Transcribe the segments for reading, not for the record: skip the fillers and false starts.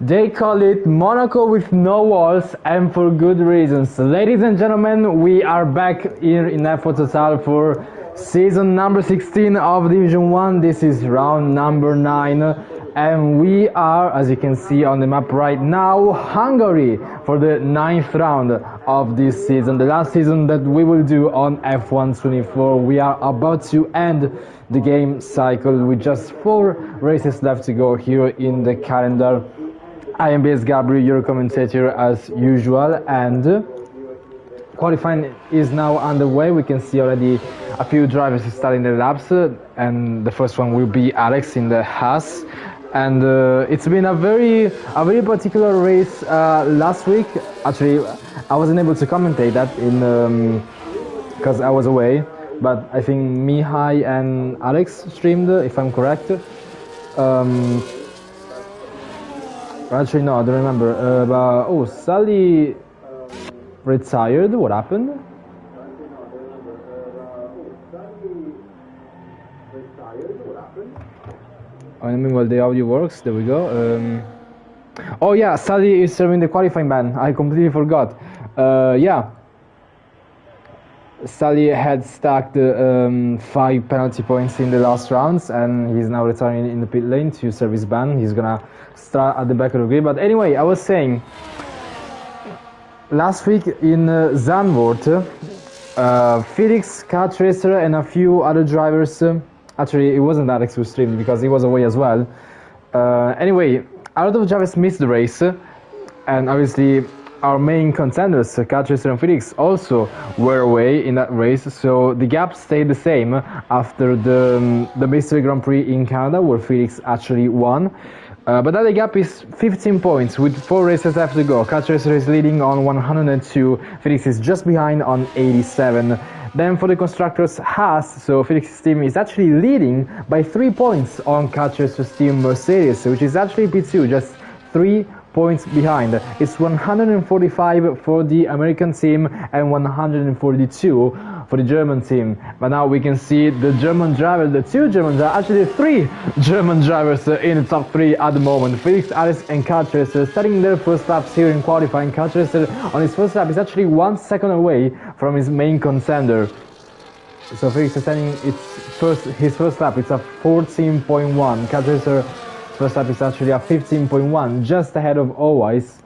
They call it Monaco with no walls, and for good reasons. Ladies and gentlemen, we are back here in F1 Total for season number 16 of Division 1. This is round number 9, and we are, as you can see on the map right now, Hungary for the 9th round of this season, the last season that we will do on F1 24. We are about to end the game cycle with just 4 races left to go here in the calendar. I am BS Gabriel, your commentator as usual, and qualifying is now underway. We can see already a few drivers starting their laps, and the first one will be Alex in the Haas. And it's been a very particular race last week. Actually, I wasn't able to commentate that in because I was away, but I think Mihai and Alex streamed, if I'm correct. Actually, no, I don't remember. But, oh, Sally retired. What happened? I mean, well, the audio works. There we go. Oh yeah, Sally is serving the qualifying ban. I completely forgot. Yeah. Sally had stacked 5 penalty points in the last rounds, and he's now retiring in the pit lane to serve his ban. He's gonna start at the back of the grid. But anyway, I was saying, last week in Zandvoort, Felix, Cat Racer, and a few other drivers. Actually, it wasn't Alex who streamed because he was away as well. Anyway, a lot of drivers missed the race, and obviously our main contenders, Cat Racer and Felix, also were away in that race, so the gap stayed the same after the Mystery Grand Prix in Canada, where Felix actually won. But now the gap is 15 points with 4 races left to go. Cat Racer is leading on 102, Felix is just behind on 87. Then for the constructors, Haas, so Felix's team is actually leading by 3 points on Cat Racer's team Mercedes, which is actually P2, just 3 points behind. It's 145 for the American team and 142 for the German team. But now we can see the German driver, the 2 German drivers, actually the 3 German drivers in the top 3 at the moment. Felix, Alex and Cat Racer starting their first laps here in qualifying. Cat Racer on his first lap is actually 1 second away from his main contender. So Felix is starting his first lap, it's a 14.1. Cat Racer first lap is actually a 15.1, just ahead of Owais,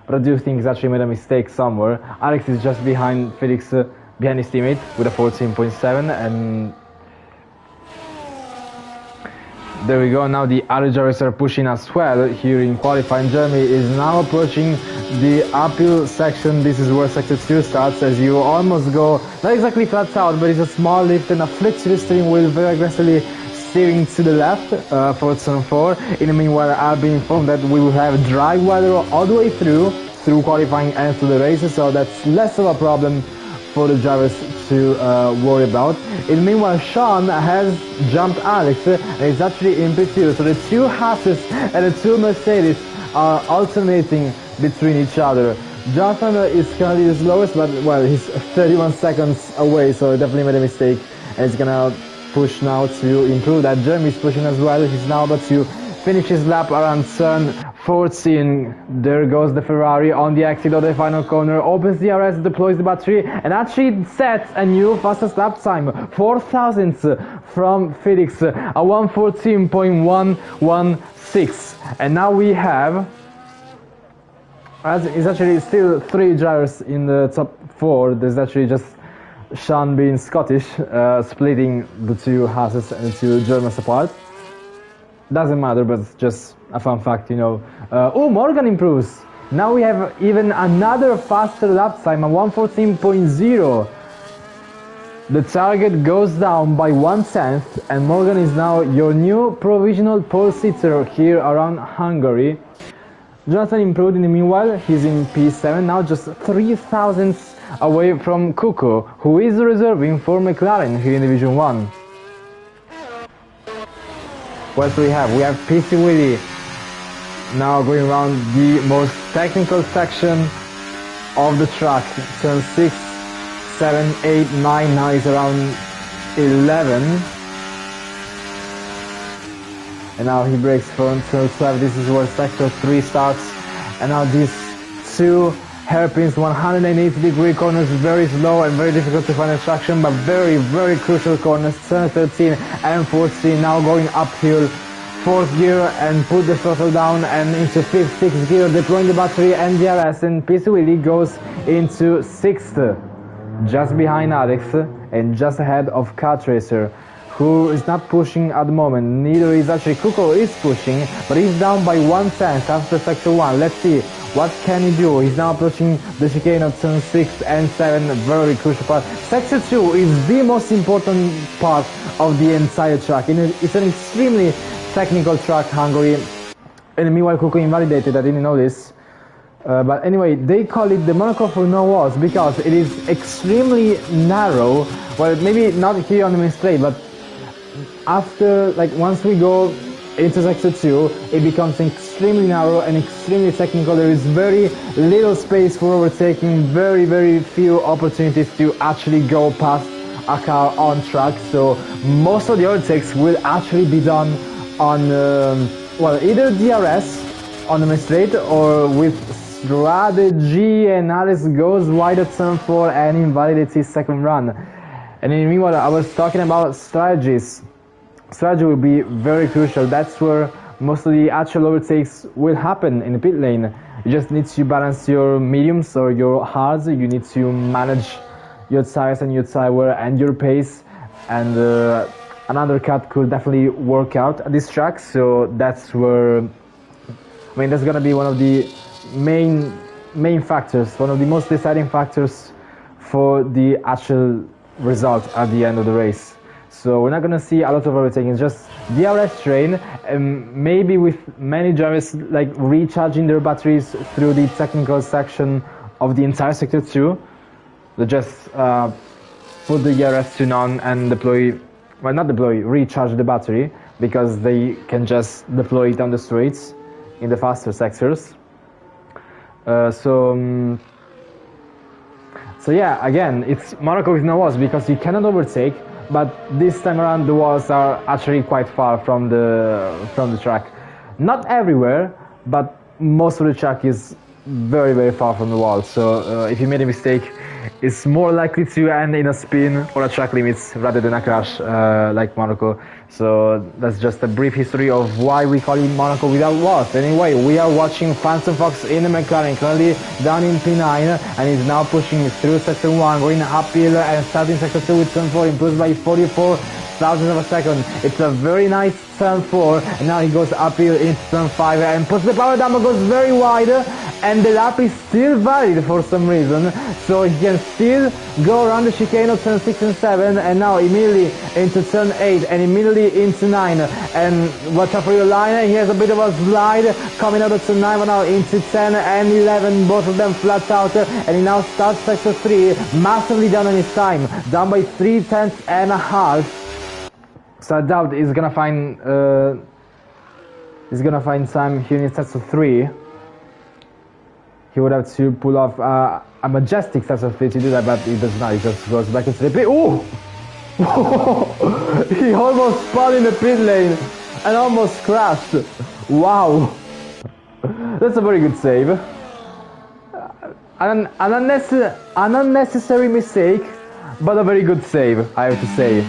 but I do think he's actually made a mistake somewhere. Alex is just behind Felix, behind his teammate with a 14.7, and there we go. Now the other drivers are pushing as well here in qualifying. Jeremy is now approaching the uphill section. This is where sector 2 starts, as you almost go, not exactly flat out, but it's a small lift and a flick to the steering wheel, very aggressively steering to the left for turn 4. In the meanwhile, I've been informed that we will have dry weather all the way through qualifying and through the races, so that's less of a problem for the drivers to worry about. In the meanwhile, Sean has jumped Alex and is actually in P2, so the 2 Haas's and the 2 Mercedes are alternating between each other. Jonathan is currently the slowest, but well, he's 31 seconds away, so he definitely made a mistake, and he's gonna push now to improve that. Jeremy is pushing as well. He's now about to finish his lap around turn 14. There goes the Ferrari on the exit of the final corner, opens the RS, deploys the battery, and actually sets a new fastest lap time, 4,000th from Felix, a 1:14.116. And now we have, as it's actually still 3 drivers in the top 4. There's actually just Sean being Scottish, splitting the 2 Haas's and the 2 Germans apart. Doesn't matter, but it's just a fun fact, you know. Oh, Morgan improves. Now we have even another faster lap time, a 1:14.0. The target goes down by 1/10, and Morgan is now your new provisional pole sitter here around Hungary. Jonathan improved in the meanwhile. He's in P7 now, just 3 thousandths away from Kuko, who is reserving for McLaren here in Division 1. What do we have? We have PC Willie now going around the most technical section of the track. Turn 6, 7, 8, 9, now he's around 11. and now he breaks from turn 12. This is where sector 3 starts, and now these two hairpins, 180-degree corners, very slow and very difficult to find traction, but very crucial corners. Turn 13 and 14, now going uphill, 4th gear, and put the throttle down and into 5th, 6th gear, deploying the battery and DRS, and PC Willy goes into 6th, just behind Alex and just ahead of Kart Racer, who is not pushing at the moment. Neither is actually Kuko is pushing, but he's down by 1/10 after sector 1. Let's see what can he do. He's now approaching the chicane of turn 6 and 7, very crucial part. Sector 2 is the most important part of the entire track. It's an extremely technical track, Hungary, and meanwhile Kuko invalidated. I didn't know this. But anyway, they call it the Monaco for no walls because it is extremely narrow. Well, maybe not here on the main straight, but after, like, once we go into sector 2, it becomes extremely narrow and extremely technical. There is very little space for overtaking, very few opportunities to actually go past a car on track. So most of the overtakes will actually be done on, well, either DRS on the main straight or with strategy, and Alex goes wide at turn 4 and invalidates his second run. And in meanwhile, I was talking about strategies. Strategy will be very crucial. That's where most of the actual overtakes will happen in the pit lane. You just need to balance your mediums or your hards. You need to manage your tires and your tire wear and your pace. And another cut could definitely work out at this track. So that's where, I mean, that's gonna be one of the main factors, one of the most deciding factors for the actual result at the end of the race. So we're not going to see a lot of overtaking, it's just DRS train, and maybe with many drivers like recharging their batteries through the technical section of the entire sector 2. They just put the DRS to none and deploy, well, not deploy, recharge the battery, because they can just deploy it on the straights in the faster sectors. So yeah, again, it's Monaco with no walls because you cannot overtake, but this time around the walls are actually quite far from the track. Not everywhere, but most of the track is very far from the wall. So if you made a mistake, it's more likely to end in a spin or a track limits rather than a crash like Monaco. So that's just a brief history of why we call it Monaco without walls. Anyway, we are watching Phantom Fox in the McLaren, currently down in P9, and is now pushing through sector 1, going uphill and starting sector 2 with turn 4, improves by 44 thousandths of a second. It's a very nice turn 4, and now he goes uphill into turn 5 and puts the power down, but goes very wide, and the lap is still valid for some reason, so he can still go around the chicane of turn 6 and 7, and now immediately into turn 8 and immediately into 9, and watch out for your line. He has a bit of a slide coming out of turn 9, but now into 10 and 11, both of them flat out, and he now starts sector 3 massively down on his time, down by 3/10 and a half. So I doubt he's gonna find time here in sector 3. He would have to pull off a majestic sector 3 to do that, but he does not. He just goes back into the pit. Ooh! He almost spun in the pit lane and almost crashed. Wow! That's a very good save. An unnecessary mistake, but a very good save, I have to say.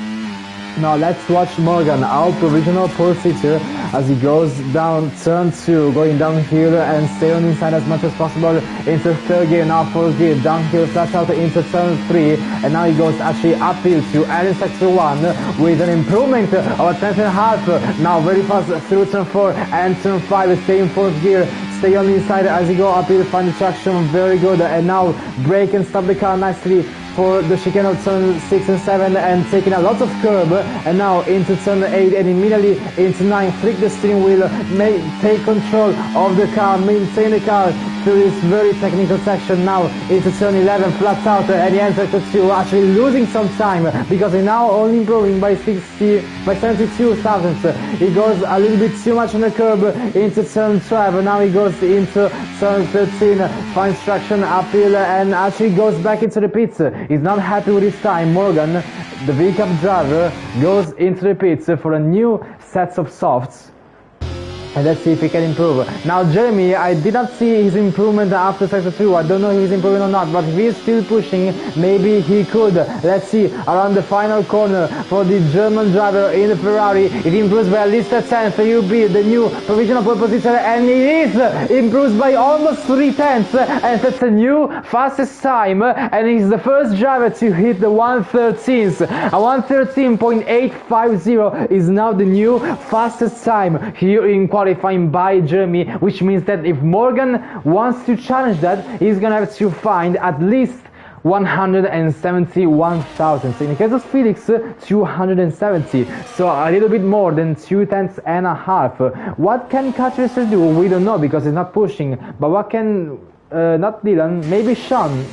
Now let's watch Morgan, our provisional pole sitter, as he goes down turn 2, going downhill and stay on the inside as much as possible into 3rd gear, now 4th gear, downhill flat out into turn 3, and now he goes actually uphill to end in sector 1 with an improvement of a 10.5, now very fast through turn 4 and turn 5, stay in 4th gear, stay on the inside as he go uphill, find the traction, very good, and now brake and stop the car nicely for the chicane of turn 6 and 7 and taking a lot of curb, and now into turn 8 and immediately into 9, flick the steering wheel, take control of the car, maintain the car through this very technical section, now into turn 11, flat out, and he ends sector 2, actually losing some time because he's now only improving by 72 thousandths. He goes a little bit too much on the curb into turn 12, and now he goes into turn 13, finds traction uphill and actually goes back into the pits. He's not happy with his time. Morgan, the V-Cup driver, goes into the pits for a new set of softs And let's see if he can improve. Now Jeremy, I did not see his improvement after sector 2. I don't know if he's improving or not, but if he's still pushing, maybe he could. Let's see, around the final corner for the German driver in the Ferrari. It improves by at least a tenth. He'll be the new provisional pole position, and it is improves by almost 3 tenths. And that's a new fastest time. And he's the first driver to hit the 1:13s. A 1:13.850 is now the new fastest time here in qualifying by Jeremy, which means that if Morgan wants to challenge that, he's gonna have to find at least 171 thousandths. In the case of Felix, 270, so a little bit more than 2 tenths and a half. What can Catracer do? We don't know because he's not pushing, but what can not Dylan, maybe Sean.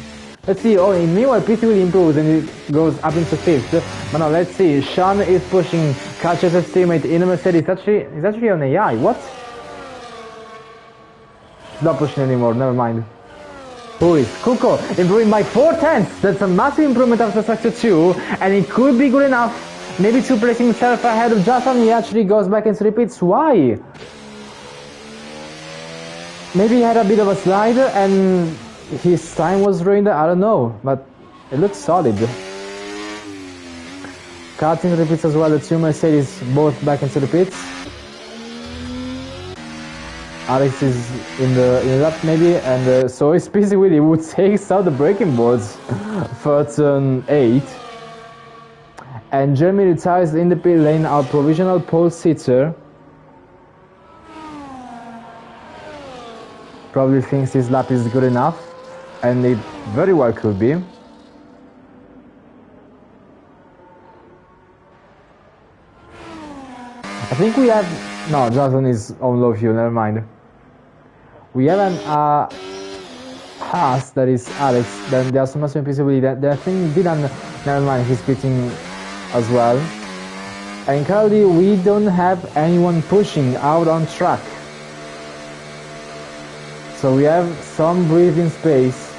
Let's see. Oh, meanwhile PC will improve and it goes up into 5th. But now let's see. Sean is pushing Catracer's teammate in a Mercedes. He's actually on AI. What? He's not pushing anymore. Never mind. Who is Kuko? Improving by 4 tenths. That's a massive improvement after sector 2, and it could be good enough. Maybe to place himself ahead of Jason. He actually goes back into repeats. Why? Maybe he had a bit of a slide and his time was ruined, I don't know, but it looks solid. Cutting the pits as well, the 2 Mercedes both back into the pits. Alex is in the lap maybe, and so is PC Willie, who takes out the braking boards for turn 8. And Jeremy retires in the pit lane, our provisional pole sitter. Probably thinks his lap is good enough. And it very well could be. I think we have... No, Johnson is on low fuel, never mind. We have an Haas, that is Alex. Then there's some possibility that I think Dylan, never mind, he's pitting as well. And currently we don't have anyone pushing out on track. So we have some breathing space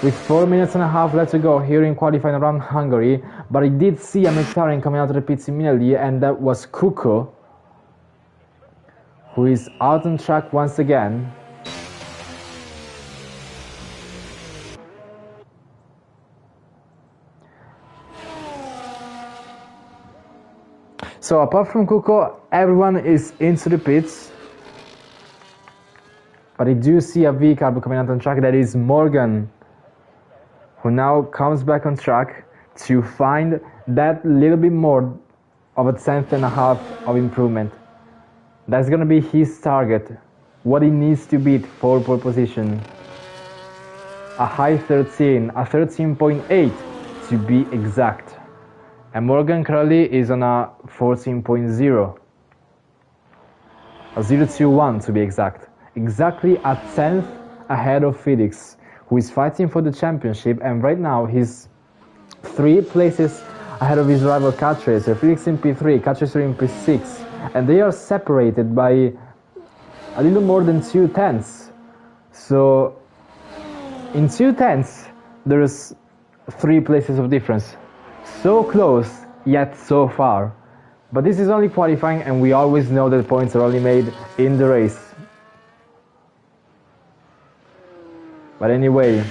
with 4 minutes and a half left to go here in qualifying around Hungary. But I did see a McLaren coming out of the pits immediately, and that was Kuko, who is out on track once again. So apart from Kuko, everyone is into the pits. But I do see a vehicle coming out on track, that is Morgan, who now comes back on track to find that little bit more of a tenth and a half of improvement. That's gonna be his target, what he needs to beat for pole position. A high 13, a 13.8 to be exact. And Morgan currently is on a 14.0. A 0.21 to be exact. Exactly a tenth ahead of Felix, who is fighting for the championship, and right now he's 3 places ahead of his rival Catracer. Felix in P3, Catracer in P6, and they are separated by a little more than 2 tenths. So in 2 tenths there's 3 places of difference. So close, yet so far. But this is only qualifying, and we always know that points are only made in the race. But anyway,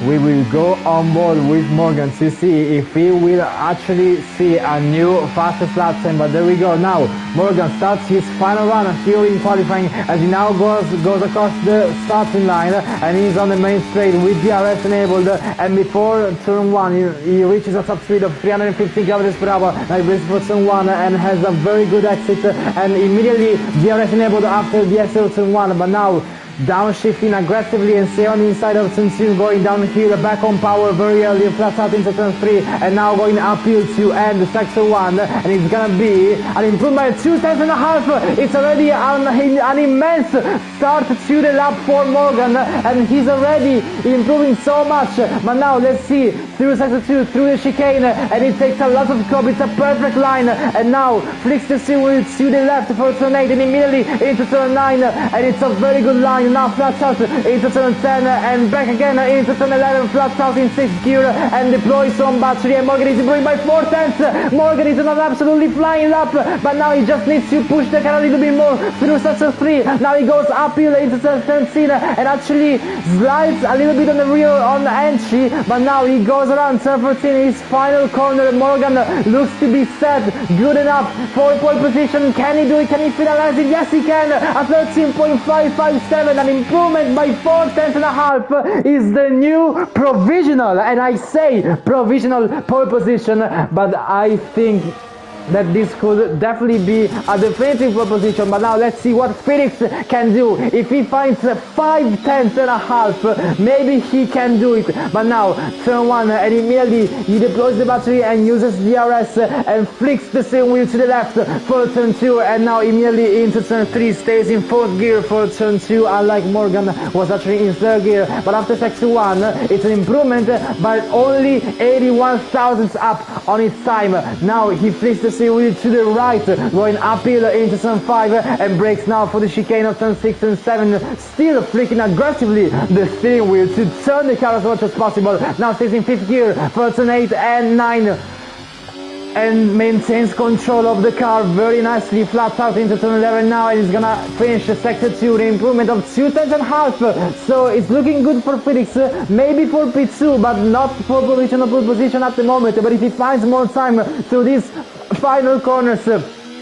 we will go on board with Morgan to see if he will actually see a new fastest lap time. But there we go. Now Morgan starts his final run here in qualifying, as he now goes across the starting line, and he's on the main straight with DRS enabled, and before turn 1 he reaches a top speed of 315 km per hour. Now he braces for turn 1 and has a very good exit, and immediately DRS enabled after the exit of turn 1. But now downshifting aggressively and stay on the inside of turn 2, going downhill, back on power very early, flat out into turn 3, and now going uphill to end sector 1, and it's gonna be an improvement by 2 tenths and a half. It's already an immense start to the lap for Morgan, and he's already improving so much. But now let's see, through sector 2, through the chicane, and it takes a lot of curb, it's a perfect line, and now flicks the steering wheel to the left for turn 8, and immediately into turn 9, and it's a very good line. going now flat out into turn 10 and back again into turn 11, flat out in 6th gear and deploys some battery, and Morgan is improving by 4 tenths. Morgan is not absolutely flying up, but now he just needs to push the car a little bit more through sector 3. Now he goes uphill into turn 17 and actually slides a little bit on the rear on the entry, but now he goes around turn 14, his final corner. Morgan looks to be set, good enough for pole position. Can he do it? Can he finalize it? Yes, he can. A 13.557, an improvement by 4 tenths and a half, is the new provisional, and I say provisional pole position, but I think that this could definitely be a definitive pole position. But now let's see what Felix can do. If he finds 5 tenths and a half, maybe he can do it. But now turn 1 and immediately he deploys the battery and uses DRS and flicks the steering wheel to the left for turn 2, and now immediately into turn 3, stays in 4th gear for turn 2, unlike Morgan was actually in 3rd gear. But after sector 1 it's an improvement, but only 81 thousandths up on its time. Now he flicks the steering wheel to the right, going uphill into turn 5 and brakes now for the chicane of turn 6 and 7, still flicking aggressively the steering wheel to turn the car as much as possible. Now stays in 5th gear for turn 8 and 9 and maintains control of the car very nicely, flat out into turn 11 now, and he's gonna finish sector 2 with an improvement of 2 tenths and a half. So it's looking good for Felix, maybe for P2, but not for provisional pole position at the moment. But if he finds more time through these final corners,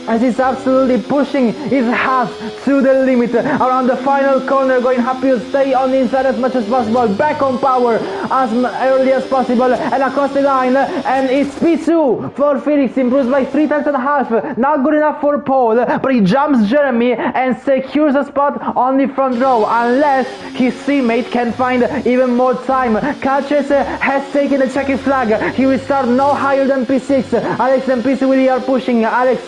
as he's absolutely pushing his half to the limit around the final corner, going uphill, stay on the inside as much as possible, back on power as early as possible and across the line, and it's P2 for Felix, improves by 3 tenths and a half, not good enough for pole, but he jumps Jeremy and secures a spot on the front row, unless his teammate can find even more time. Calchese has taken the checkered flag, he will start no higher than P6, Alex and P2 really are pushing. Alex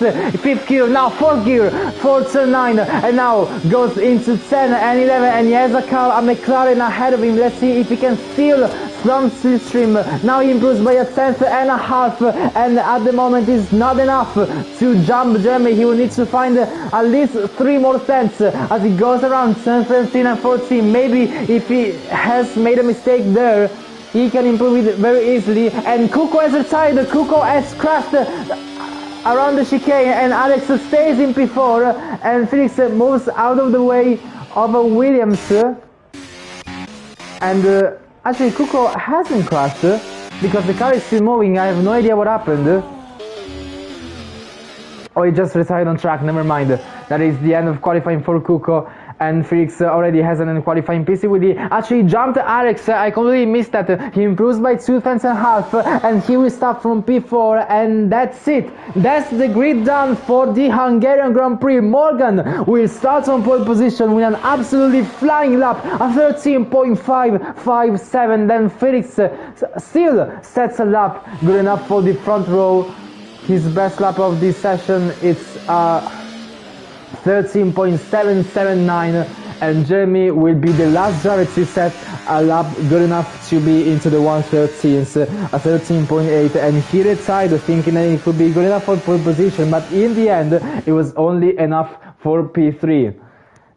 5th gear, now 4th gear for turn 9, and now goes into 10 and 11, and he has a McLaren ahead of him. Let's see if he can steal some slipstream. Now he improves by 1 tenth and a half, and at the moment is not enough to jump Jeremy. He will need to find at least 3 more tenths as he goes around turn 13 and 14. Maybe if he has made a mistake there, he can improve it very easily. And Kuko has retired, Kuko has crashed around the chicane, and Alex stays in P4, and Felix moves out of the way of a Williams, and actually Kuko hasn't crashed because the car is still moving. I have no idea what happened. Oh, he just retired on track, never mind. That is the end of qualifying for Kuko, and Felix already has an qualifying PC with actually jumped Alex. I completely missed that. He improves by 2 tenths and a half, and he will start from P4, and that's it. That's the grid done for the Hungarian Grand Prix. Morgan will start on pole position with an absolutely flying lap, a 13.557. Then Felix still sets a lap good enough for the front row. His best lap of this session, it's 13.779, and Jeremy will be the last driver to set a lap good enough to be into the 113s, a 13.8, and he retired thinking that it could be good enough for pole position, but in the end it was only enough for P3.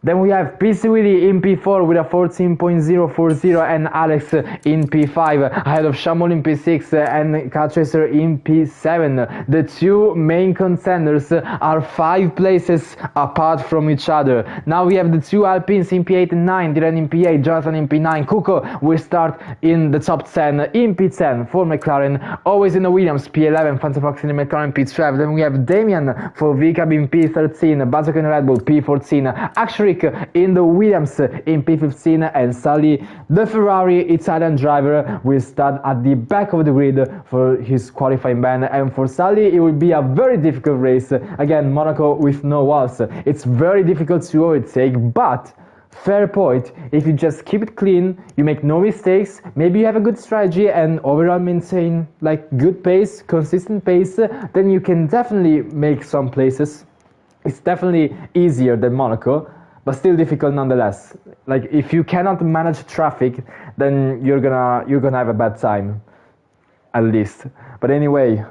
Then we have PC Willy in P4 with a 14.040 and Alex in P5 ahead of Shamol in P6 and Catchacer in P7. The two main contenders are 5 places apart from each other. Now we have the two Alpines in P8 and 9, Dylan in P8, Jonathan in P9. Kuko will start in the top 10 in P10 for McLaren, always in the Williams P11, Fantafox in the McLaren P12. Then we have Damian for VCAB in P13, Bazok in Red Bull P14, actually in the Williams in P15, and Sully, the Ferrari Italian driver, will start at the back of the grid for his qualifying ban. And for Sully it will be a very difficult race. Again, Monaco with no walls. It's very difficult to overtake, but fair point, if you just keep it clean, you make no mistakes, maybe you have a good strategy and overall maintain like good pace, consistent pace, then you can definitely make some places. It's definitely easier than Monaco, but still difficult nonetheless. Like if you cannot manage traffic, then you're gonna have a bad time, at least. But anyway,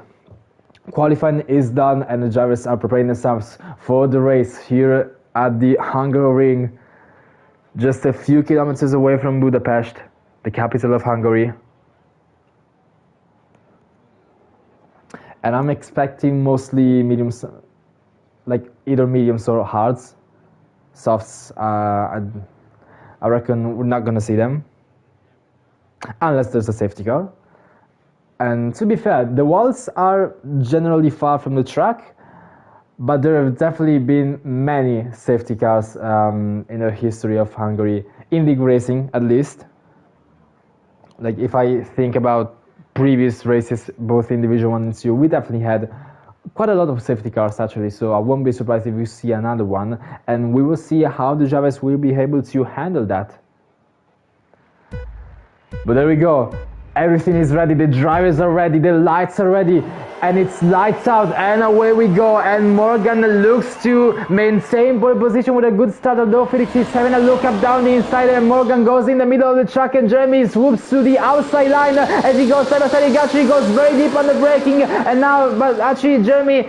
qualifying is done and the drivers are preparing themselves for the race here at the Hungary ring. just a few kilometers away from Budapest, the capital of Hungary. And I'm expecting mostly mediums, like either mediums or hards. Softs, I reckon we're not gonna see them unless there's a safety car. And to be fair, the walls are generally far from the track, but there have definitely been many safety cars in the history of Hungary, in league racing at least. Like if I think about previous races, both in Division 1 and 2, we definitely had quite a lot of safety cars actually, so I won't be surprised if we see another one, and we will see how the drivers will be able to handle that. But there we go. Everything is ready, the drivers are ready, the lights are ready, and it's lights out, and away we go. And Morgan looks to maintain pole position with a good start, although Felix is having a look up down the inside, and Morgan goes in the middle of the track, and Jeremy swoops to the outside line as he goes side by side. He actually goes very deep on the braking, and now, but actually Jeremy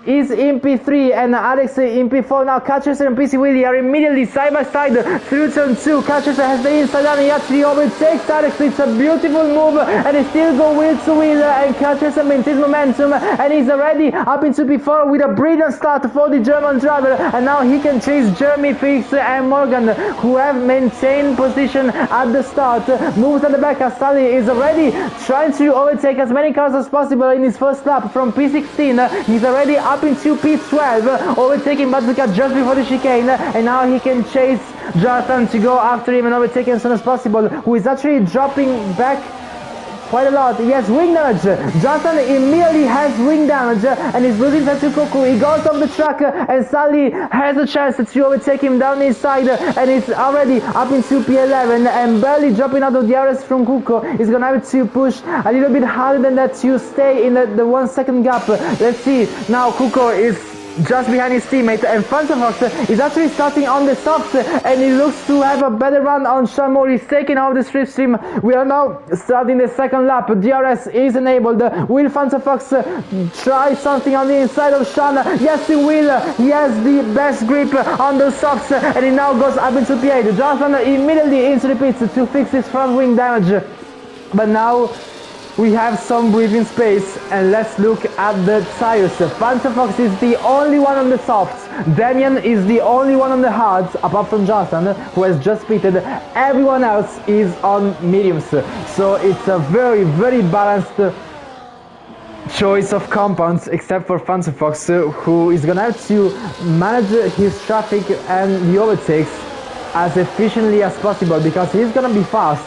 is in P3 and Alex in P4. Now Catchester and PC Willie are immediately side by side through turn 2. Catchester has the inside line, he actually overtakes Alex. It's a beautiful move, and he still go wheel to wheel, and Catchester maintains momentum, and he's already up into P4 with a brilliant start for the German driver. And now he can chase Jeremy, Felix and Morgan, who have maintained position at the start. Moves at the back as Sully is already trying to overtake as many cars as possible in his first lap from P16. He's already up into P12, overtaking Bazooka just before the chicane, and now he can chase Jonathan to go after him and overtake him as soon as possible, who is actually dropping back quite a lot. He has wing damage. Jonathan immediately has wing damage and is losing that to Kuku. He goes off the track, and Sally has a chance to overtake him down the inside, and it's already up into P11 and barely dropping out of the RS from Kuko. He's gonna have to push a little bit harder than that to stay in the 1 second gap. Let's see. Now Kuko is just behind his teammate, and Fox is actually starting on the softs, and he looks to have a better run on Sean Moore. He's taking out the slipstream. We are now starting the second lap. DRS is enabled. Will Fox try something on the inside of Sean? Yes, he will. He has the best grip on the softs, and he now goes up into P8. Jonathan immediately into the pits to fix his front wing damage. But now we have some breathing space, and let's look at the tires. Fox is the only one on the softs. Damian is the only one on the hards, apart from Jonathan, who has just pitted. Everyone else is on mediums. So it's a very, very balanced choice of compounds, except for Fox, who is gonna have to manage his traffic and the overtakes as efficiently as possible, because he's gonna be fast.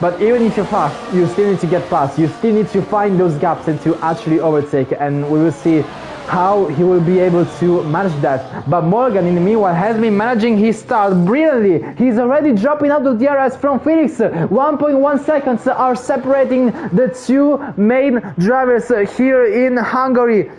But even if you're fast, you still need to get past. You still need to find those gaps and to actually overtake, and we will see how he will be able to manage that. But Morgan, in the meanwhile, has been managing his start brilliantly. He's already dropping out of DRS from Felix. 1.1 seconds are separating the two main drivers here in Hungary.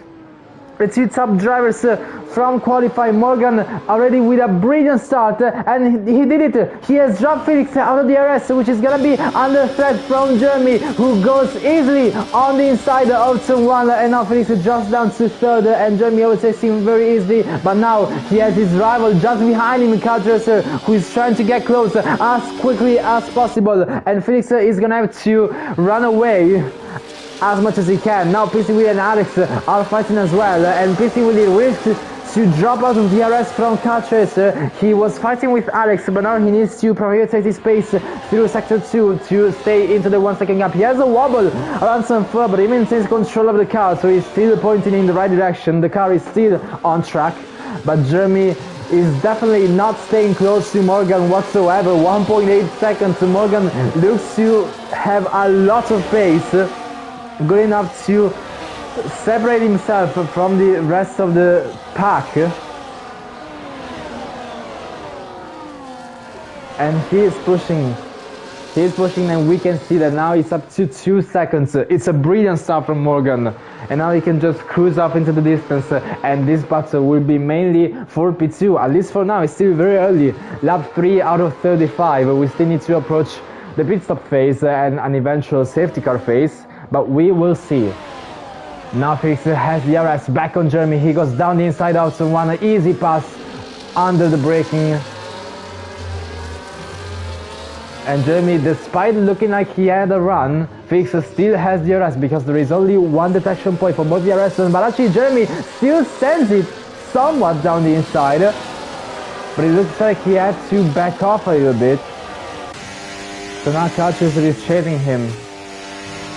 The two top drivers from qualifying. Morgan already with a brilliant start, and he did it. He has dropped Felix out of the RS, which is gonna be under threat from Jeremy, who goes easily on the inside of turn 1, and now Felix drops down to third, and Jeremy overtakes him very easily. But now he has his rival just behind him, Carl Dresser, who is trying to get close as quickly as possible, and Felix is gonna have to run away as much as he can. Now PC Willie and Alex are fighting as well, and PC Willie wished to drop out of DRS from Car Tracer. He was fighting with Alex, but now he needs to prioritize his pace through sector 2 to stay into the 1 second gap. He has a wobble around some fur, but he maintains control of the car, so he's still pointing in the right direction. The car is still on track, but Jeremy is definitely not staying close to Morgan whatsoever. 1.8 seconds. Morgan looks to have a lot of pace, good enough to separate himself from the rest of the pack, and he is pushing, and we can see that now it's up to 2 seconds. It's a brilliant start from Morgan, and now he can just cruise off into the distance, and this battle will be mainly for P2, at least for now. It's still very early, lap 3 out of 35. We still need to approach the pit stop phase and an eventual safety car phase, but we will see. Now Felix has the RS back on Jeremy. He goes down the inside out to one easy pass under the braking. And Jeremy, despite looking like he had a run, Felix still has DRS because there is only one detection point for both DRS, but actually Jeremy still sends it somewhat down the inside. But it looks like he had to back off a little bit. So now Carchester is chasing him.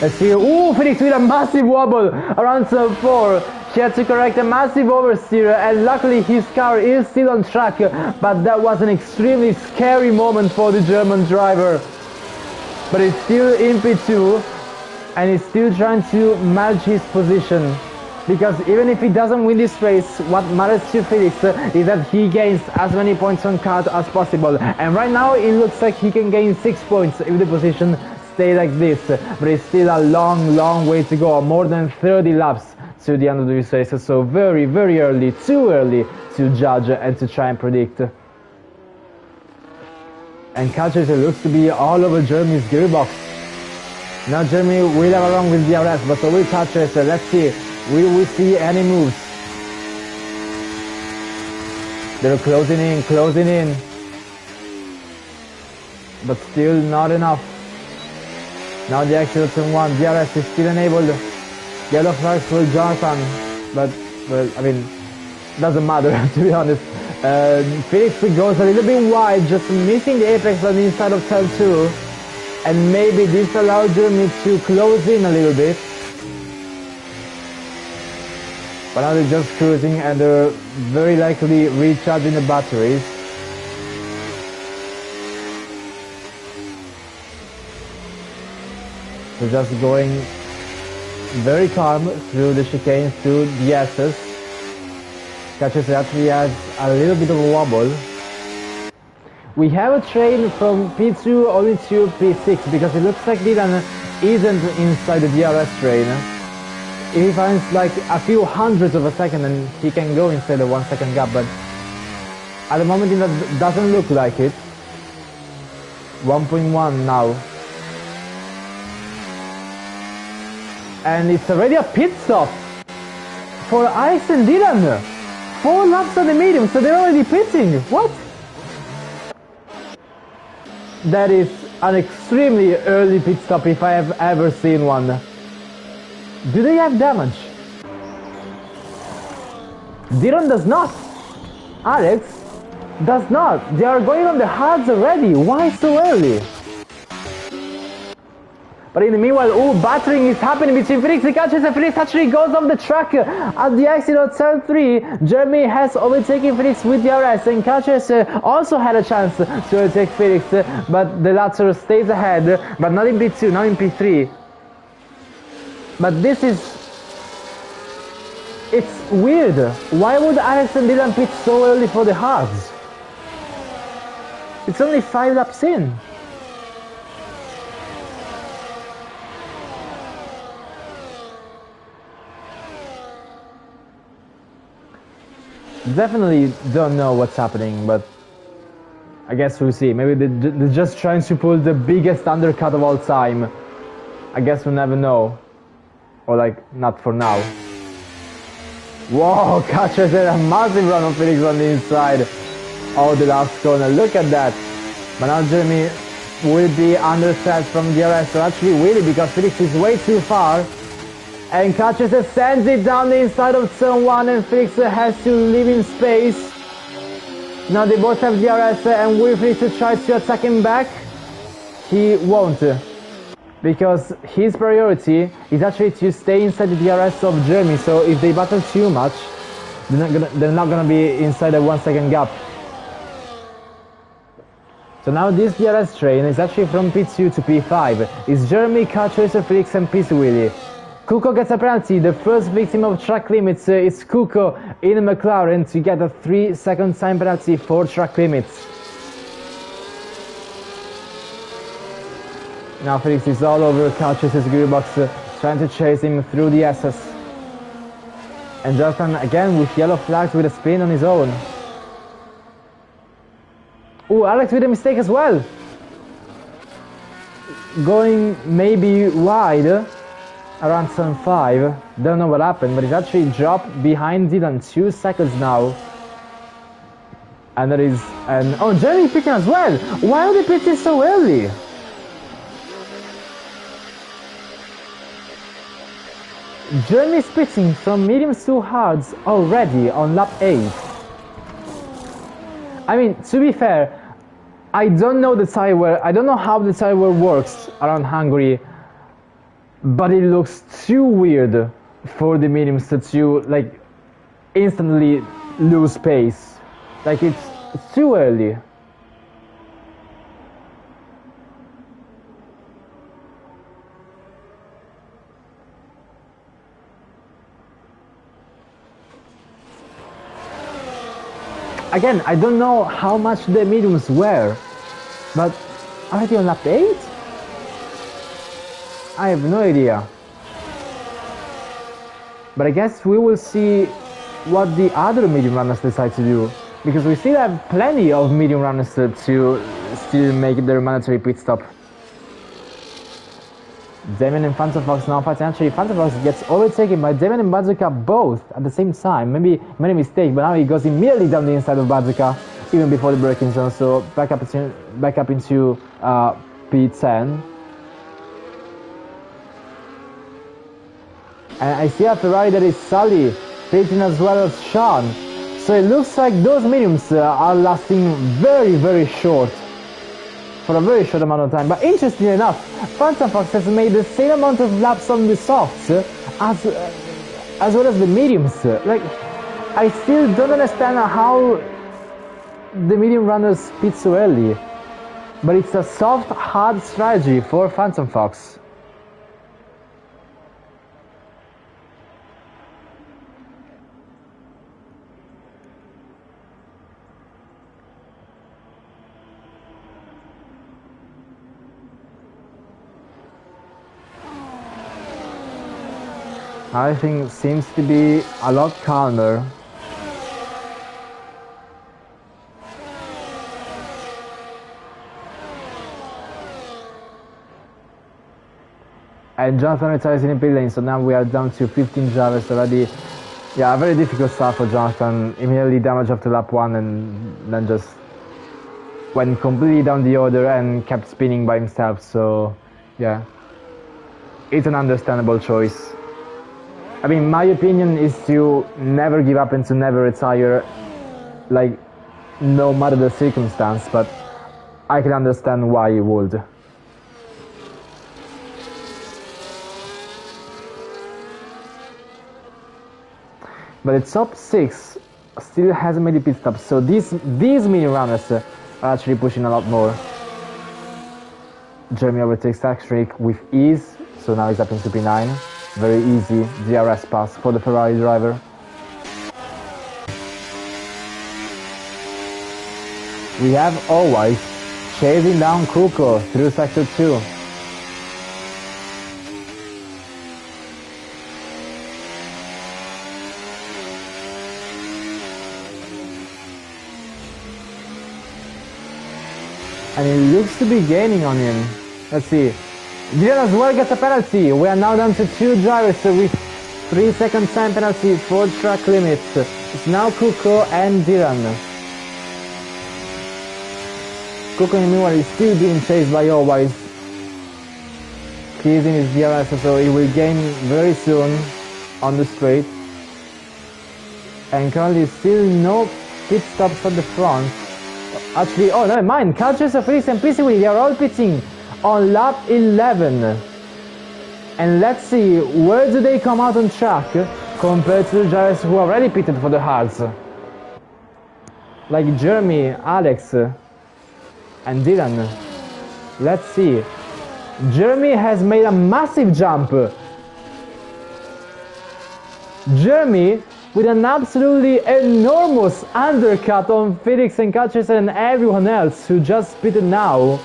Let's see. Ooh, Felix with a massive wobble around turn 4. He had to correct a massive oversteer, and luckily his car is still on track, but that was an extremely scary moment for the German driver. But he's still in P2, and he's still trying to manage his position. Because even if he doesn't win this race, what matters to Felix is that he gains as many points on cut as possible. And right now it looks like he can gain 6 points if the position stays like this. But it's still a long way to go, more than 30 laps to the end of this race. So very early, too early to judge and to try and predict. And Carchester looks to be all over Jeremy's gearbox. Now Jeremy will have a run with DRS, but so will Carchester. Let's see. Will we see any moves? They're closing in. But still not enough. Now the exit turn 1, DRS is still enabled. Yellow flags for Jonathan. But, well, I mean, doesn't matter to be honest. Felix goes a little bit wide, just missing the apex on the inside of turn 2. And maybe this allowed Jeremy to close in a little bit. But now they're just cruising and they're very likely recharging the batteries. They're just going very calm through the chicanes, through the S's. Carchester actually has a little bit of a wobble. We have a train from P2 only to P6 because it looks like Dylan isn't inside the DRS train. He finds like a few hundredths of a second and he can go inside the 1 second gap, but at the moment it doesn't look like it. 1.1 now. And it's already a pit stop for Alex and Dylan. 4 laps on the medium, so they're already pitting. What? That is an extremely early pit stop if I have ever seen one. Do they have damage? Dylan does not. Alex does not. They are going on the hards already. Why so early? But in the meanwhile, battering is happening between Felix and Carchester. Felix actually goes off the track at the exit of turn 3. Jeremy has overtaken Felix with DRS, and Carchester also had a chance to overtake Felix, but the latter stays ahead, but not in P2, not in P3. But this is... it's weird. Why would Alex and Dylan pit so early for the hards? It's only 5 laps in. Definitely don't know what's happening, but I guess we'll see. Maybe they're just trying to pull the biggest undercut of all time. I guess we'll never know. Or like, not for now. Whoa, Carchester did a massive run on Felix on the inside. Oh, the last corner, look at that. But now Jeremy will be underset from DRS, so actually really, because Felix is way too far. And Carchester sends it down the inside of turn 1, and Felix has to leave in space. Now they both have DRS, and will Felix try to attack him back? He won't. Because his priority is actually to stay inside the DRS of Jeremy, so if they battle too much, they're not gonna be inside a 1 second gap. So now this DRS train is actually from P2 to P5. It's Jeremy, Carchester, Felix and Peace Willie. Kuko gets a penalty. The first victim of track limits is Kuko in McLaren to get a 3-second time penalty for track limits. Now Felix is all over Carchester's gearbox, trying to chase him through the SS. And Jonathan again with yellow flags with a spin on his own. Ooh, Alex with a mistake as well. Going maybe wide around turn 5. Don't know what happened, but he's actually dropped behind Dylan 2 seconds now. And that is, and oh, Jeremy pitting as well. Why are they pitting so early? Jeremy's pitching from mediums to hards already on lap 8. I mean, to be fair, I don't know the tire wear. I don't know how the tire wear works around Hungary, but it looks too weird for the mediums to like instantly lose pace. Like it's too early. Again, I don't know how much the mediums were, but already on lap 8? I have no idea. But I guess we will see what the other medium runners decide to do, because we still have plenty of medium runners to still make their mandatory pit stop. Damien and Phantom Fox now fighting. Actually, Phantom Fox gets overtaken by Damien and Bazooka both at the same time. Maybe made a mistake, but now he goes immediately down the inside of Bazooka, even before the braking zone. So back up into P10. And I see a Ferrari that is Sully pitting as well as Sean. So it looks like those mediums are lasting very, very short. For a very short amount of time. But interestingly enough, Phantom Fox has made the same amount of laps on the softs as well as the mediums. Like, I still don't understand how the medium runners pit so early. But it's a soft, hard strategy for Phantom Fox. Everything seems to be a lot calmer. And Jonathan retires in the pit lane, so now we are down to 15 drivers already. Yeah, a very difficult start for Jonathan. Immediately damage after lap 1 and then just went completely down the order and kept spinning by himself, so yeah. It's an understandable choice. I mean, my opinion is to never give up and to never retire, like, no matter the circumstance, but I can understand why you would. But the top 6 still hasn't made a pit stop, so these mini runners are actually pushing a lot more. Jeremy overtakes Trick with ease, so now he's up into P9. Very easy DRS pass for the Ferrari driver. We have always chasing down Kuko through sector 2. And he looks to be gaining on him. Let's see. Dylan as well gets a penalty. We are now down to 2 drivers with 3 second time penalty for track limits. It's now Kuko and Dylan. Kuko in the meanwhile is still being chased by Always. He's in his DRS, so he will gain very soon on the straight. And currently still no pit stops at the front. Actually, oh never mind, Couches of Felix and PCW, they are all pitting on lap 11. And let's see, where do they come out on track compared to the drivers who already pitted for the hards? Like Jeremy, Alex, and Dylan. Let's see. Jeremy has made a massive jump. Jeremy with an absolutely enormous undercut on Felix and Couches and everyone else who just pitted now.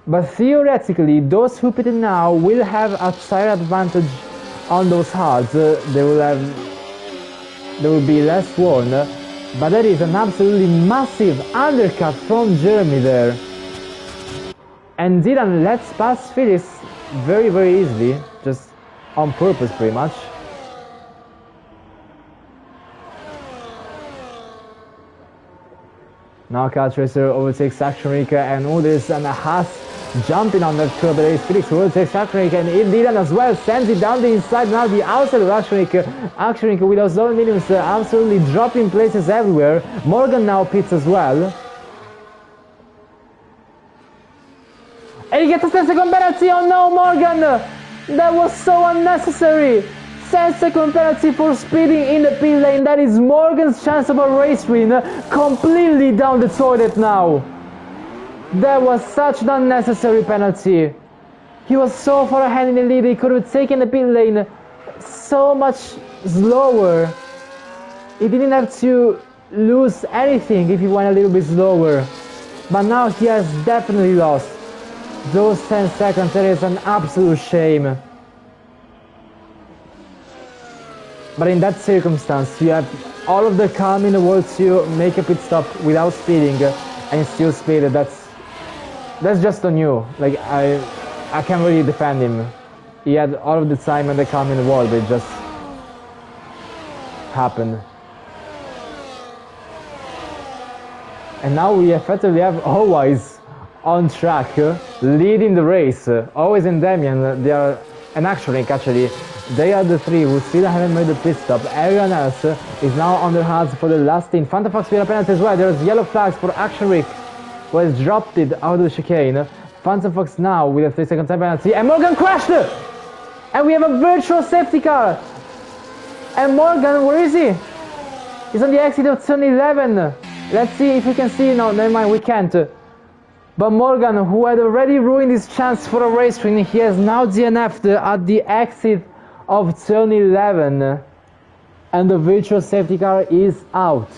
But theoretically, those who pitted now will have a tire advantage on those hards. They will be less worn. But that is an absolutely massive undercut from Jeremy there. And Dylan lets pass Felix very, very easily, just on purpose pretty much. Now Kart Racer overtakes Action Rika and Udis and Haas jumping on the curb. There is Felix who overtakes Action Rika and Dylan as well sends it down the inside. Now the outside of Action Rika. Action Rika with those low mediums absolutely dropping places everywhere. Morgan now pits as well. And he gets a 10-second penalty. Oh no, Morgan! That was so unnecessary. 10-second penalty for speeding in the pit lane. That is Morgan's chance of a race win. Completely down the toilet now. That was such an unnecessary penalty. He was so far ahead in the lead. He could have taken the pit lane so much slower. He didn't have to lose anything if he went a little bit slower. But now he has definitely lost. Those 10 seconds, that is an absolute shame. But in that circumstance, you have all of the calm in the world to make a pit stop without speeding and still speed. That's just on you. Like I can't really defend him. He had all of the time and the calm in the world, but it just happened. And now we effectively have always on track, leading the race. Always and Damian, they are, and actually, they are the three who still haven't made the pit stop. Everyone else is now on their hands for the last stint. Fanta Fox with a penalty as well. There's yellow flags for Action Rick, who has dropped it out of the chicane. Fanta Fox now with a 3-second time penalty, and Morgan crashed! And we have a virtual safety car! And Morgan, where is he? He's on the exit of turn 11. Let's see if we can see. No, never mind, we can't. But Morgan, who had already ruined his chance for a race win, he has now DNF'd at the exit of turn 11. And the virtual safety car is out.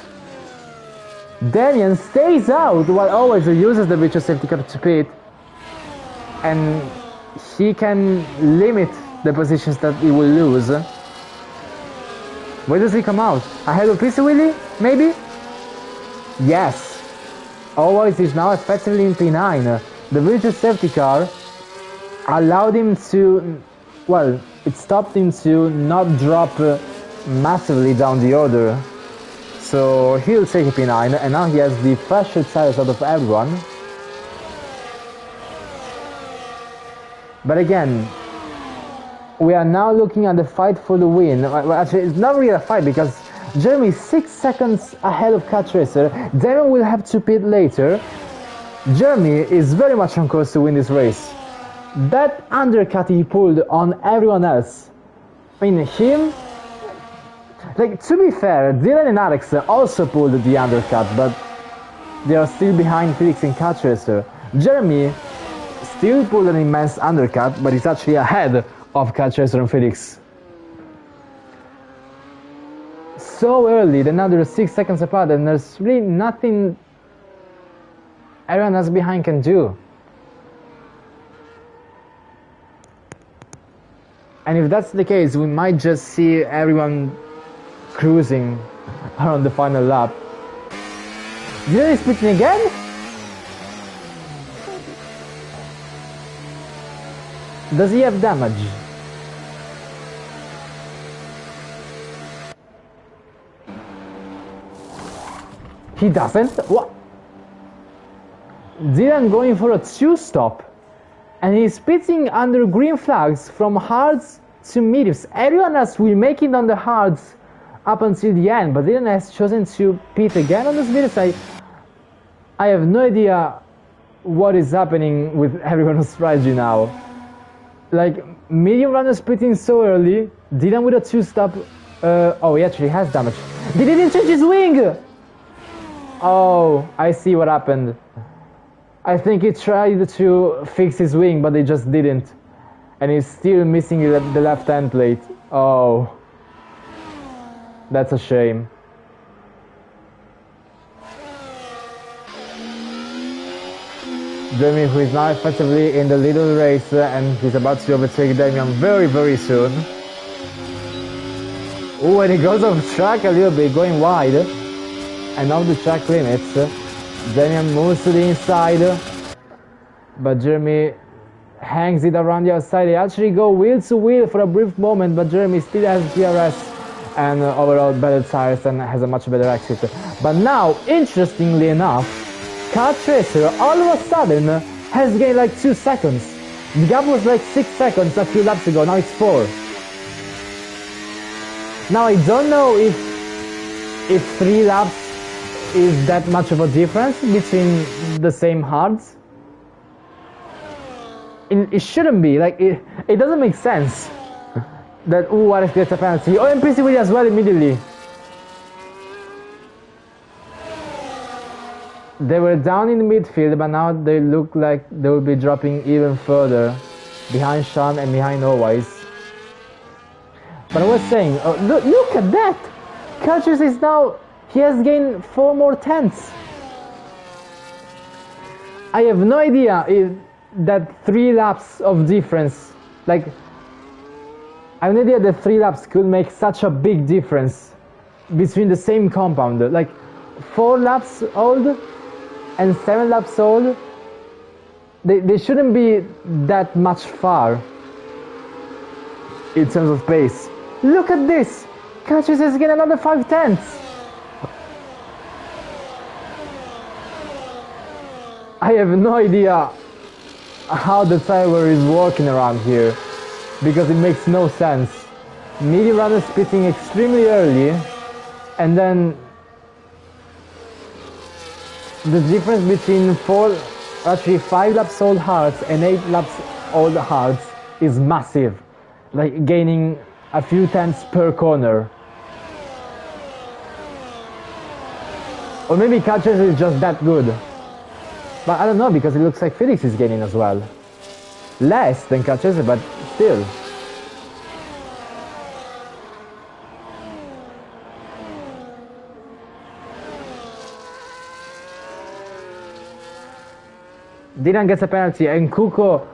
Damian stays out while always uses the virtual safety car to pit. And he can limit the positions that he will lose. Where does he come out? Ahead of PC Willie? Maybe? Yes. Always is now effectively in P9. The virtual safety car allowed him to, well, it stopped him to not drop massively down the order. So he'll take a P9, and now he has the freshest tires out of everyone. But again, we are now looking at the fight for the win. Well, actually, it's not really a fight because Jeremy is 6 seconds ahead of Kart Racer. Damon will have to pit later. Jeremy is very much on course to win this race. That undercut he pulled on everyone else. I mean, him... Like, to be fair, Dylan and Alex also pulled the undercut, but they are still behind Felix and Kart Racer. Jeremy still pulled an immense undercut, but he's actually ahead of Kart Racer and Felix. So early, then now they're 6 seconds apart, and there's really nothing everyone else behind can do. And if that's the case, we might just see everyone cruising around the final lap. Dylan is pitting again? Does he have damage? He doesn't? What? Dylan going for a 2-stop. And he's pitting under green flags from hards to mediums. Everyone else will make it on the hards up until the end, but Dylan has chosen to pit again on this video. I have no idea what is happening with everyone's strategy now. Like, medium runners pitting so early, Dylan with a 2-stop. Oh, he actually has damage. They didn't change his wing! Oh, I see what happened. I think he tried to fix his wing, but they just didn't. And he's still missing the left end plate. Oh. That's a shame. Jeremy, who is now effectively in the little race, and he's about to overtake Damian very, very soon. Oh, and he goes off track a little bit, going wide. And now the track limits. Damian moves to the inside. But Jeremy hangs it around the outside. They actually go wheel to wheel for a brief moment, but Jeremy still has DRS and overall better tires and has a much better exit. But now, interestingly enough, Car Tracer all of a sudden has gained like 2 seconds. The gap was like 6 seconds a few laps ago, now it's 4. Now I don't know if 3 laps is that much of a difference between the same hards. It shouldn't be, like it doesn't make sense that Alex gets a penalty. Oh, and PC Willie as well immediately. They were down in the midfield, but now they look like they will be dropping even further behind Sean and behind Always. But I was saying, look at that! Cultures is now, he has gained 4 more tenths. I have no idea if that 3 laps of difference, like, I have no idea that 3 laps could make such a big difference between the same compound. Like, 4 laps old and 7 laps old, they shouldn't be that much far in terms of pace. Look at this! Catches has gained another 5 tenths! I have no idea how the timer is working around here, because it makes no sense. Medium runners pitting extremely early, and then the difference between 5 laps old hards and 8 laps old hards is massive, like gaining a few tenths per corner. Or maybe Catchers is just that good, but I don't know, because it looks like Felix is gaining as well. Less than Catchers, but still. Dylan gets a penalty, and Kuko,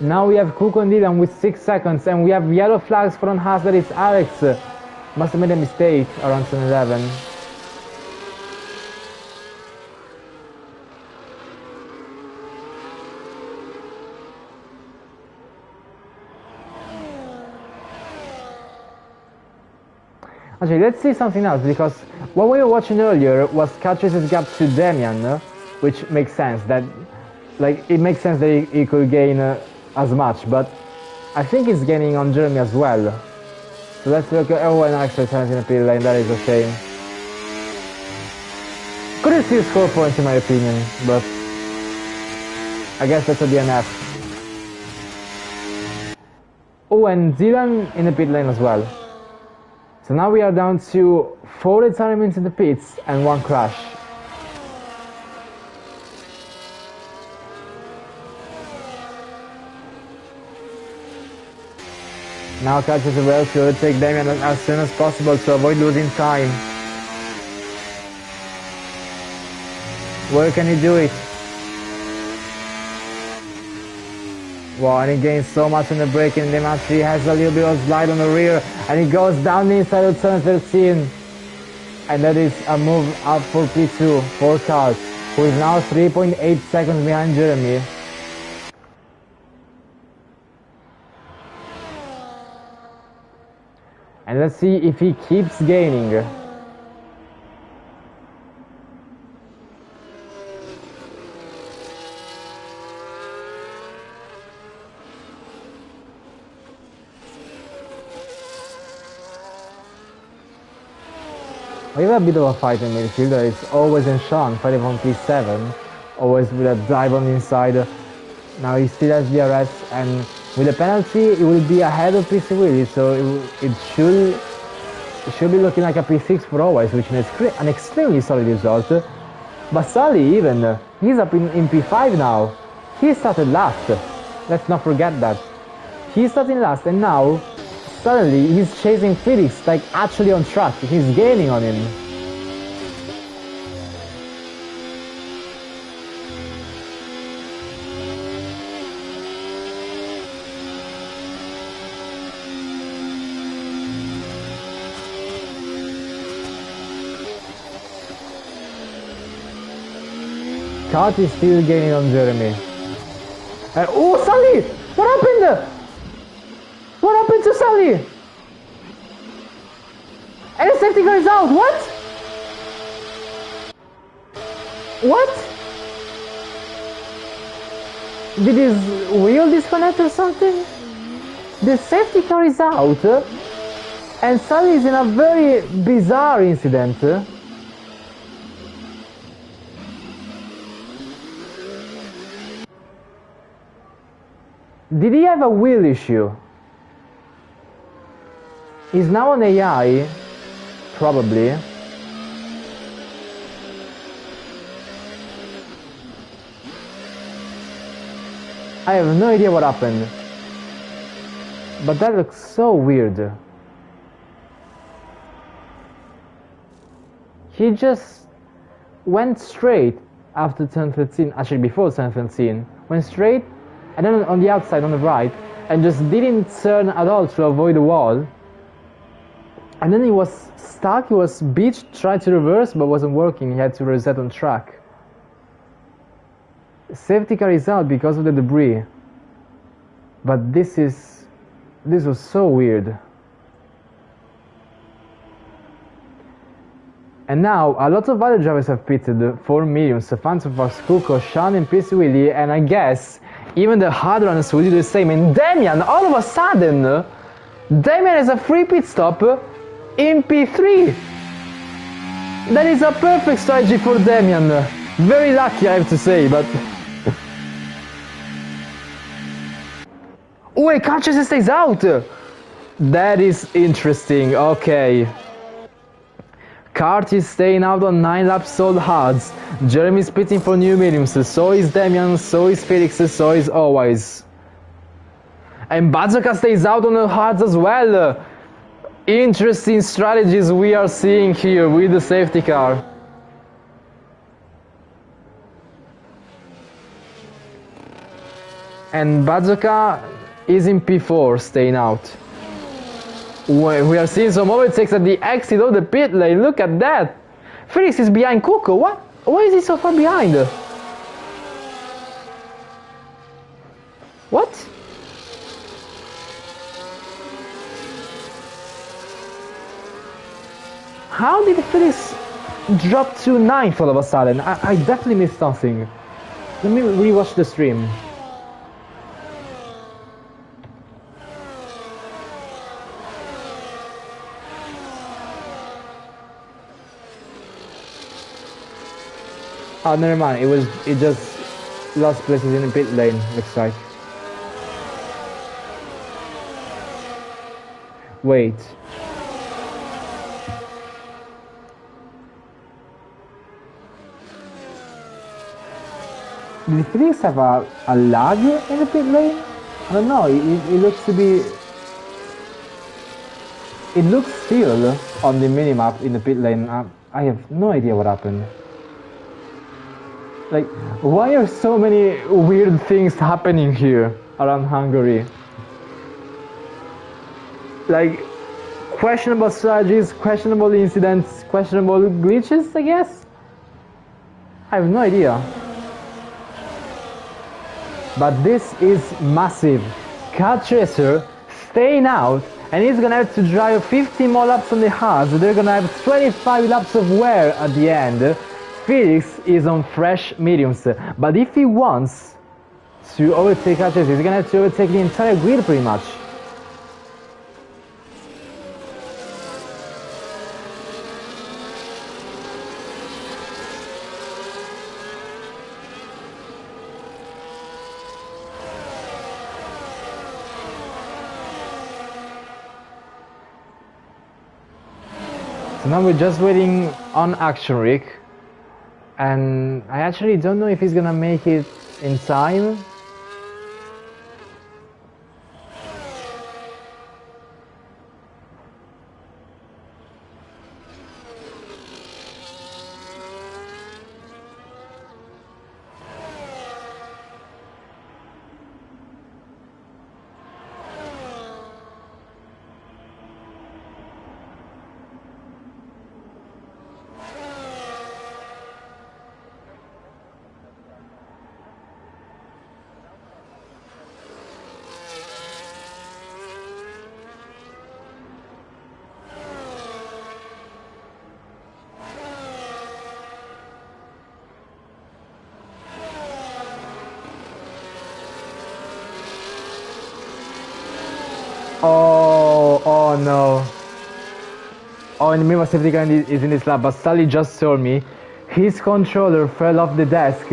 now we have Kuko and Dylan with 6 seconds, and we have yellow flags from Haas. That is Alex. Must have made a mistake around turn 11. Actually, let's see something else, because what we were watching earlier was Catchers' gap to Damian, which makes sense. That, like, it makes sense that he could gain as much, but I think he's gaining on Jeremy as well. So let's look at, oh, an extra chance in the pit lane, that is a shame. Couldn't see score points in my opinion, but I guess that's a DNF. Oh, and Dylan in the pit lane as well. So now we are down to 4 retirements in the pits and 1 crash. Now catches a well to take Damian as soon as possible to avoid losing time. Where can he do it? Wow, and he gains so much in the braking, and then actually has a little bit of slide on the rear, and he goes down the inside of turn 13. And that is a move up for P2 for Carl, who is now 3.8 seconds behind Jeremy. And let's see if he keeps gaining. We have a bit of a fight in midfield. It's always in Sean fighting on P7, always with a dive on the inside. Now he still has DRS, and with a penalty it will be ahead of PC Willie, so it should be looking like a P6 for always, which is an extremely solid result. But Sully even, he's up in P5 now. He started last, let's not forget that. He started last, and now suddenly he's chasing Felix, like actually on track. He's gaining on him. Kart is still gaining on Jeremy. Oh, Sully! What happened? What happened to Sully? And the safety car is out. What? What? Did his wheel disconnect or something? The safety car is out, and suddenly is in a very bizarre incident. Did he have a wheel issue? He's now on AI, probably. I have no idea what happened. But that looks so weird. He just went straight after turn 13, actually before turn 13, went straight and then on the outside on the right and just didn't turn at all to avoid the wall. And then he was stuck, he was beached, tried to reverse but wasn't working, he had to reset on track. Safety car is out because of the debris. But this was so weird. And now a lot of other drivers have pitted for mediums, fans of Vascuco, Sean and PC Willie, and I guess even the hard runners will do the same. And Damian, all of a sudden, Damian has a free pit stop in P3. That is a perfect strategy for Damian. Very lucky, I have to say, but... Wait, Conscious stays out! That is interesting, okay. Kart is staying out on 9 laps all hards. Jeremy's pitting for new mediums, so is Damian, so is Felix, so is Always. And Bazooka stays out on the hards as well. Interesting strategies we are seeing here with the safety car. And Bazooka is in P4 staying out. We are seeing some overtakes at the exit of the pit lane. Look at that! Felix is behind Cuco. What? Why is he so far behind? What? How did Felix drop to 9th all of a sudden? I definitely missed something. Let me rewatch the stream. Oh, never mind. It just lost places in the pit lane. Looks like. Wait. Did Felix have a lag in the pit lane? I don't know. It looks to be. It looks still on the minimap in the pit lane. I have no idea what happened. Like, why are so many weird things happening here around Hungary? Like, questionable strategies, questionable incidents, questionable glitches, I guess? I have no idea. But this is massive. Car Tracer staying out, and he's gonna have to drive 50 more laps on the hards. They're gonna have 25 laps of wear at the end. Felix is on fresh mediums, but if he wants to overtake Hutchins, he's gonna have to overtake the entire grid pretty much. So now we're just waiting on Action Rick. And I actually don't know if he's gonna make it in time. Oh no. Oh, and Miva safety car is in this lap, but Sally just told me his controller fell off the desk,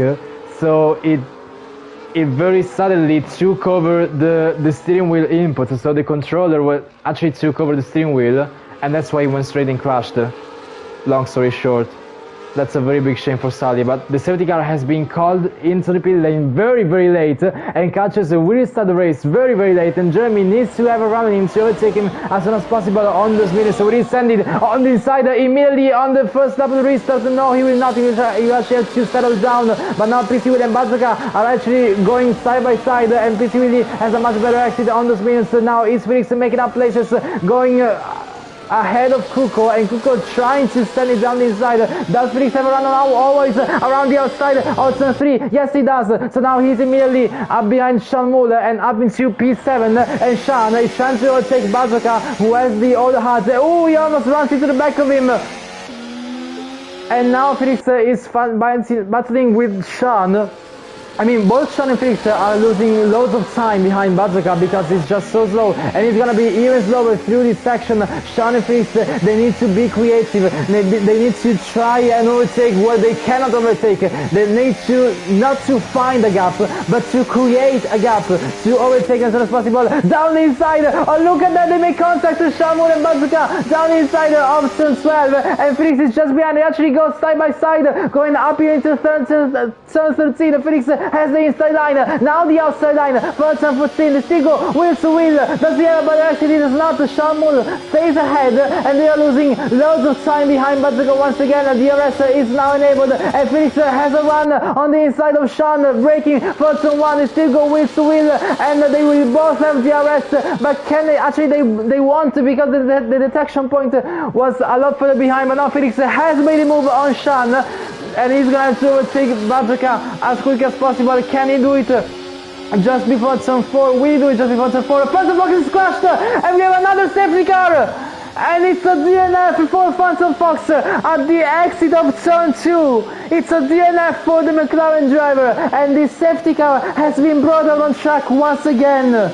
so it very suddenly took over the steering wheel input, so the controller actually took over the steering wheel, and that's why he went straight and crashed. Long story short. That's a very big shame for Sally, but the safety car has been called into the pit lane very, very late, and catches will restart the race very, very late, and Jeremy needs to have a run in him to overtake him as soon as possible on those minutes. So he send it on the inside immediately on the first lap of the restart. No, he will not. He actually has to settle down, but now PC Willy and Bazooka are actually going side by side, and PC Willy has a much better exit on those minutes. So now is Felix making up places, going ahead of Kuko, and Kuko trying to send it down the inside. Does Felix have a run now? Always around the outside of turn 3. Yes, he does. So now he's immediately up behind Sean Muller and up into P7. And Sean is trying to overtake Bazooka, who has the old heart. Oh, he almost runs into the back of him. And now Felix is battling with Sean. I mean, both Sean and Felix are losing loads of time behind Bazooka because it's just so slow, and it's gonna be even slower through this section. Sean and Felix, they need to be creative. They need to try and overtake what they cannot overtake. They need to not to find a gap, but to create a gap to overtake as soon as possible. Down the inside, oh look at that! They make contact with Sean Moore and Bazooka down the inside of turn 12, and Felix is just behind. They actually go side by side, going up here into turn 13. Felix has the inside line, now the outside line, first and 14, the still go wheel to wheel, does he have a better exit? He does not. Sean Mull stays ahead, and they are losing loads of time behind Bazooka once again. The DRS is now enabled, and Felix has a run on the inside of Sean, braking first and 1, they still go wheel to wheel, and they will both have DRS, but can they, actually they want to, because the detection point was a lot further behind, but now Felix has made a move on Sean, and he's gonna have to overtake Bazooka as quick as possible. Can he do it just before turn 4? Will he do it just before turn 4? Phantom Fox is crashed, and we have another safety car, and it's a DNF for Phantom Fox at the exit of turn 2. It's a DNF for the McLaren driver, and the safety car has been brought out on track once again.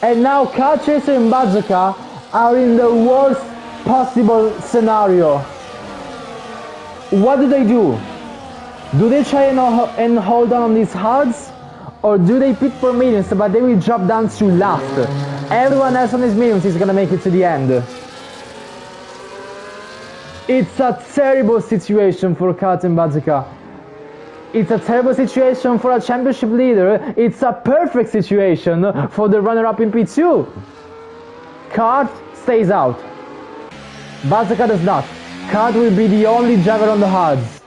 And now Car Chaser and Bazooka are in the worst possible scenario. What do? Do they try and hold on these hards? Or do they pit for mediums, but they will drop down to last? Everyone else on these mediums is gonna make it to the end. It's a terrible situation for Kart and Bazooka. It's a terrible situation for a championship leader. It's a perfect situation for the runner-up in P2. Kart stays out. Bazooka does not. Kart will be the only driver on the hards.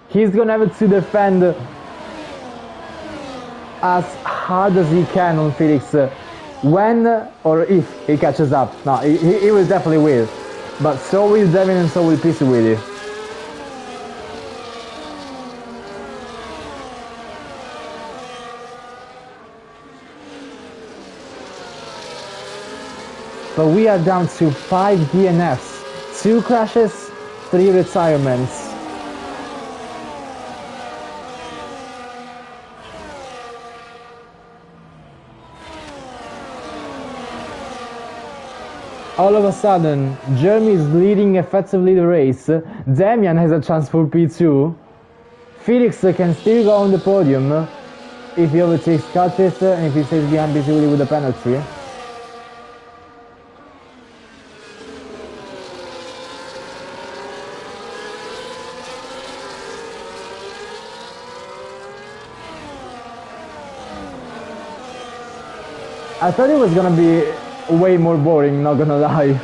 He's gonna have to defend as hard as he can on Felix when or if he catches up. No, he will definitely will. But so will Devin and so will PC Willy. But we are down to 5 DNFs, 2 crashes, 3 retirements. All of a sudden, Jeremy is leading effectively the race. Damian has a chance for P2. Felix can still go on the podium if he overtakes Car Chaser and if he stays behind basically with a penalty. I thought it was gonna be way more boring, not gonna lie,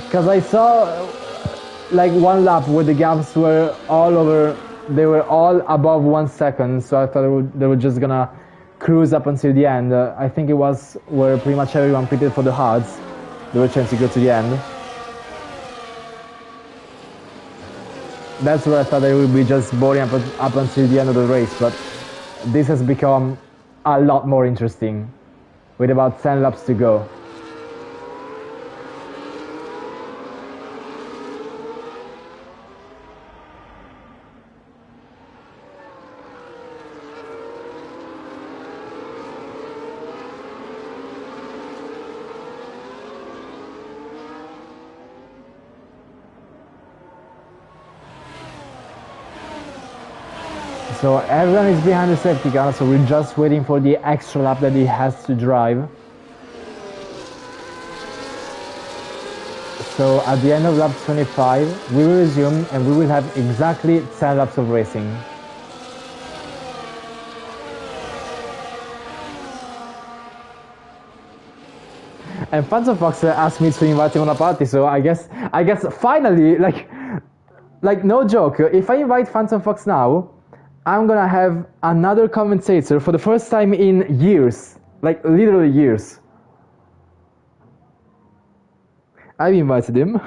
because I saw like one lap where the gaps were all over, they were all above 1 second, so I thought they were just gonna cruise up until the end. I think it was where pretty much everyone pitted for the hards, they were trying to go to the end. That's where I thought it would be just boring up until the end of the race, but this has become a lot more interesting with about 10 laps to go. So everyone is behind the safety car, so we're just waiting for the extra lap that he has to drive. So at the end of lap 25, we will resume and we will have exactly 10 laps of racing. And Phantom Fox asked me to invite him on a party, so I guess finally, like no joke, if I invite Phantom Fox now, I'm gonna have another commentator for the first time in years, like literally years. I've invited him.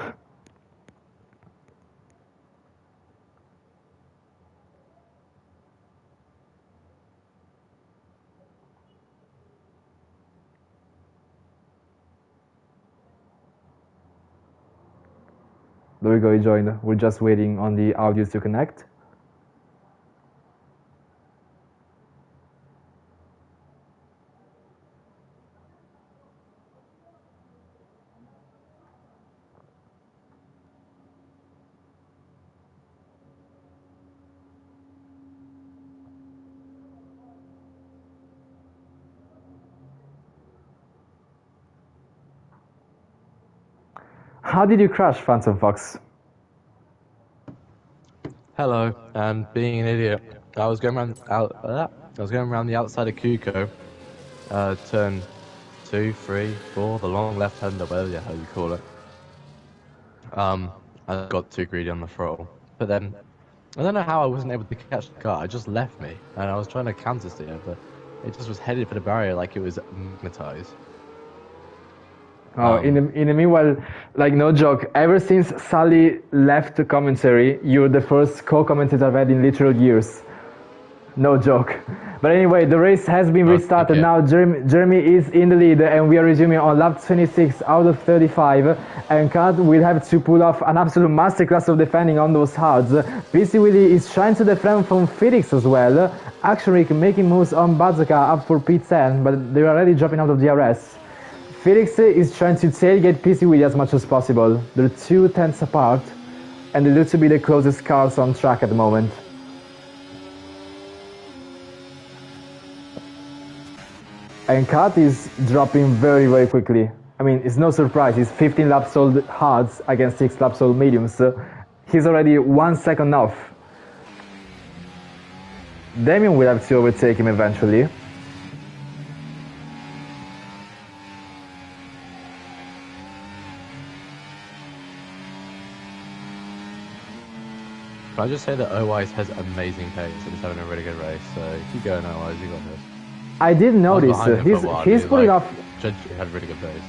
There we go, he joined. We're just waiting on the audios to connect. How did you crash, Phantom Fox? Hello, and being an idiot, I was going around the outside of Kuko, turn 2, 3, 4, the long left-hander, whatever the hell you call it. I got too greedy on the throttle, but then I don't know how I wasn't able to catch the car. It just left me, and I was trying to counter steer, but it just was headed for the barrier like it was magnetized. Oh, in the meanwhile, like no joke, ever since Sally left the commentary, you're the first co-commentator I've had in literal years. No joke. But anyway, the race has been restarted. Now Jeremy is in the lead and we are resuming on lap 26 out of 35. And Kat will have to pull off an absolute masterclass of defending on those hards. PC Willie is trying to defend from Felix as well. Action Rick making moves on Bazooka up for P10, but they're already dropping out of DRS. Felix is trying to tailgate PC Willie as much as possible. They're 2 tenths apart, and they look to be the closest cars on track at the moment. And Kat is dropping very, very quickly. I mean, it's no surprise, he's 15 laps old hards against 6 laps old mediums. So he's already 1 second off. Damien will have to overtake him eventually. Can I just say that OIS has amazing pace and is having a really good race, so keep going OIS, you got this. I didn't notice, he's pulling off... Judge had really good pace.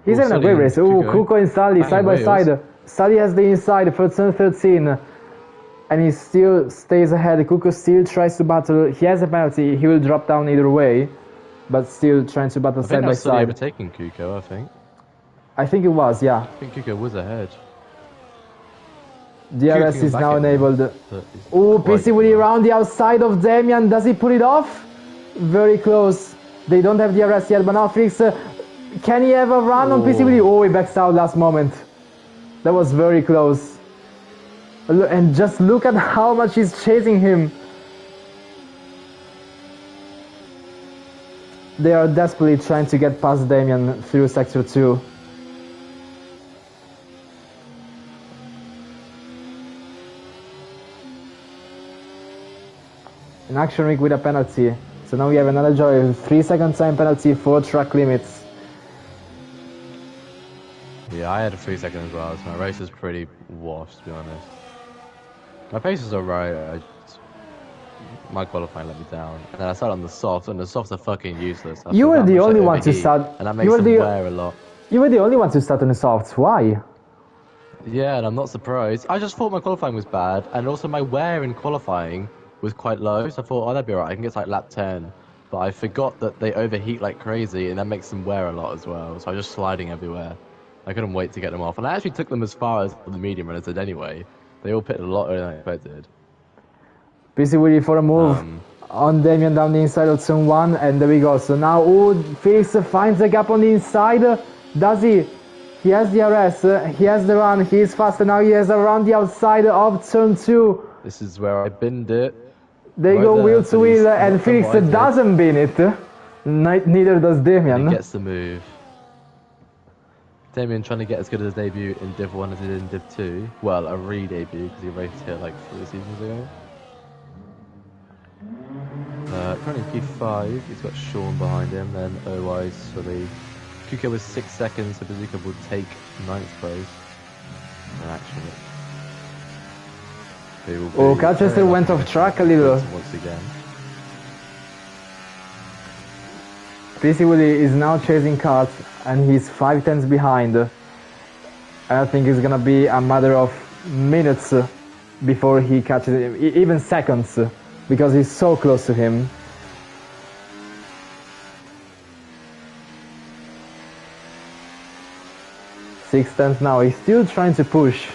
He's having a great race. Oh, Kuko and Sally side by side. Sally has the inside for turn 13. And he still stays ahead. Kuko still tries to battle. He has a penalty. He will drop down either way. But still trying to battle side by side. Overtaking Kuko, I think. I think it was, yeah. I think Kuko was ahead. DRS is now enabled. Oh, PC Willie around the outside of Damian. Does he pull it off? Very close. They don't have DRS yet, but now Felix... can he ever run on PC Willie? Oh, he backs out last moment. That was very close. And just look at how much he's chasing him. They are desperately trying to get past Damian through Sector 2. An action rig with a penalty. So now we have another joy. 3 second time penalty for track limits. Yeah, I had a 3 second as well, so my race is pretty washed, to be honest. My pace is alright, my qualifying let me down. And then I started on the softs, and the softs are fucking useless. You were the only one to start... And that makes them wear a lot. You were the only one to start on the softs, why? Yeah, and I'm not surprised. I just thought my qualifying was bad, and also my wear in qualifying was quite low, so I thought, oh, that'd be alright, I can get to like lap 10. But I forgot that they overheat like crazy, and that makes them wear a lot as well, so I was just sliding everywhere. I couldn't wait to get them off, and I actually took them as far as the medium runners did anyway. They all pitted a lot earlier than I expected. PC Willie for a move on Damian down the inside of turn 1, and there we go. So now, oh, Felix finds a gap on the inside. Does he? He has the RS, he has the run, he is faster now, he has around the outside of turn 2. This is where I binned it. There you Right go, there, wheel but to he's wheel, and not done Felix what I did. doesn't bin it. Neither does And Damian. he gets the move. Damien trying to get as good as his debut in Div 1 as he did in Div 2. Well, a re-debut because he raced here like 3 seasons ago. Currently P5, he's got Sean behind him, then OY, Sully. Kuka was 6 seconds, so Bazooka will take 9th place. In action. Oh, Colchester went off track a little. Once again. PC Willie is now chasing Kart and he's 5 tenths behind. I think it's gonna be a matter of minutes before he catches him, even seconds, because he's so close to him. Six tenths now, he's still trying to push.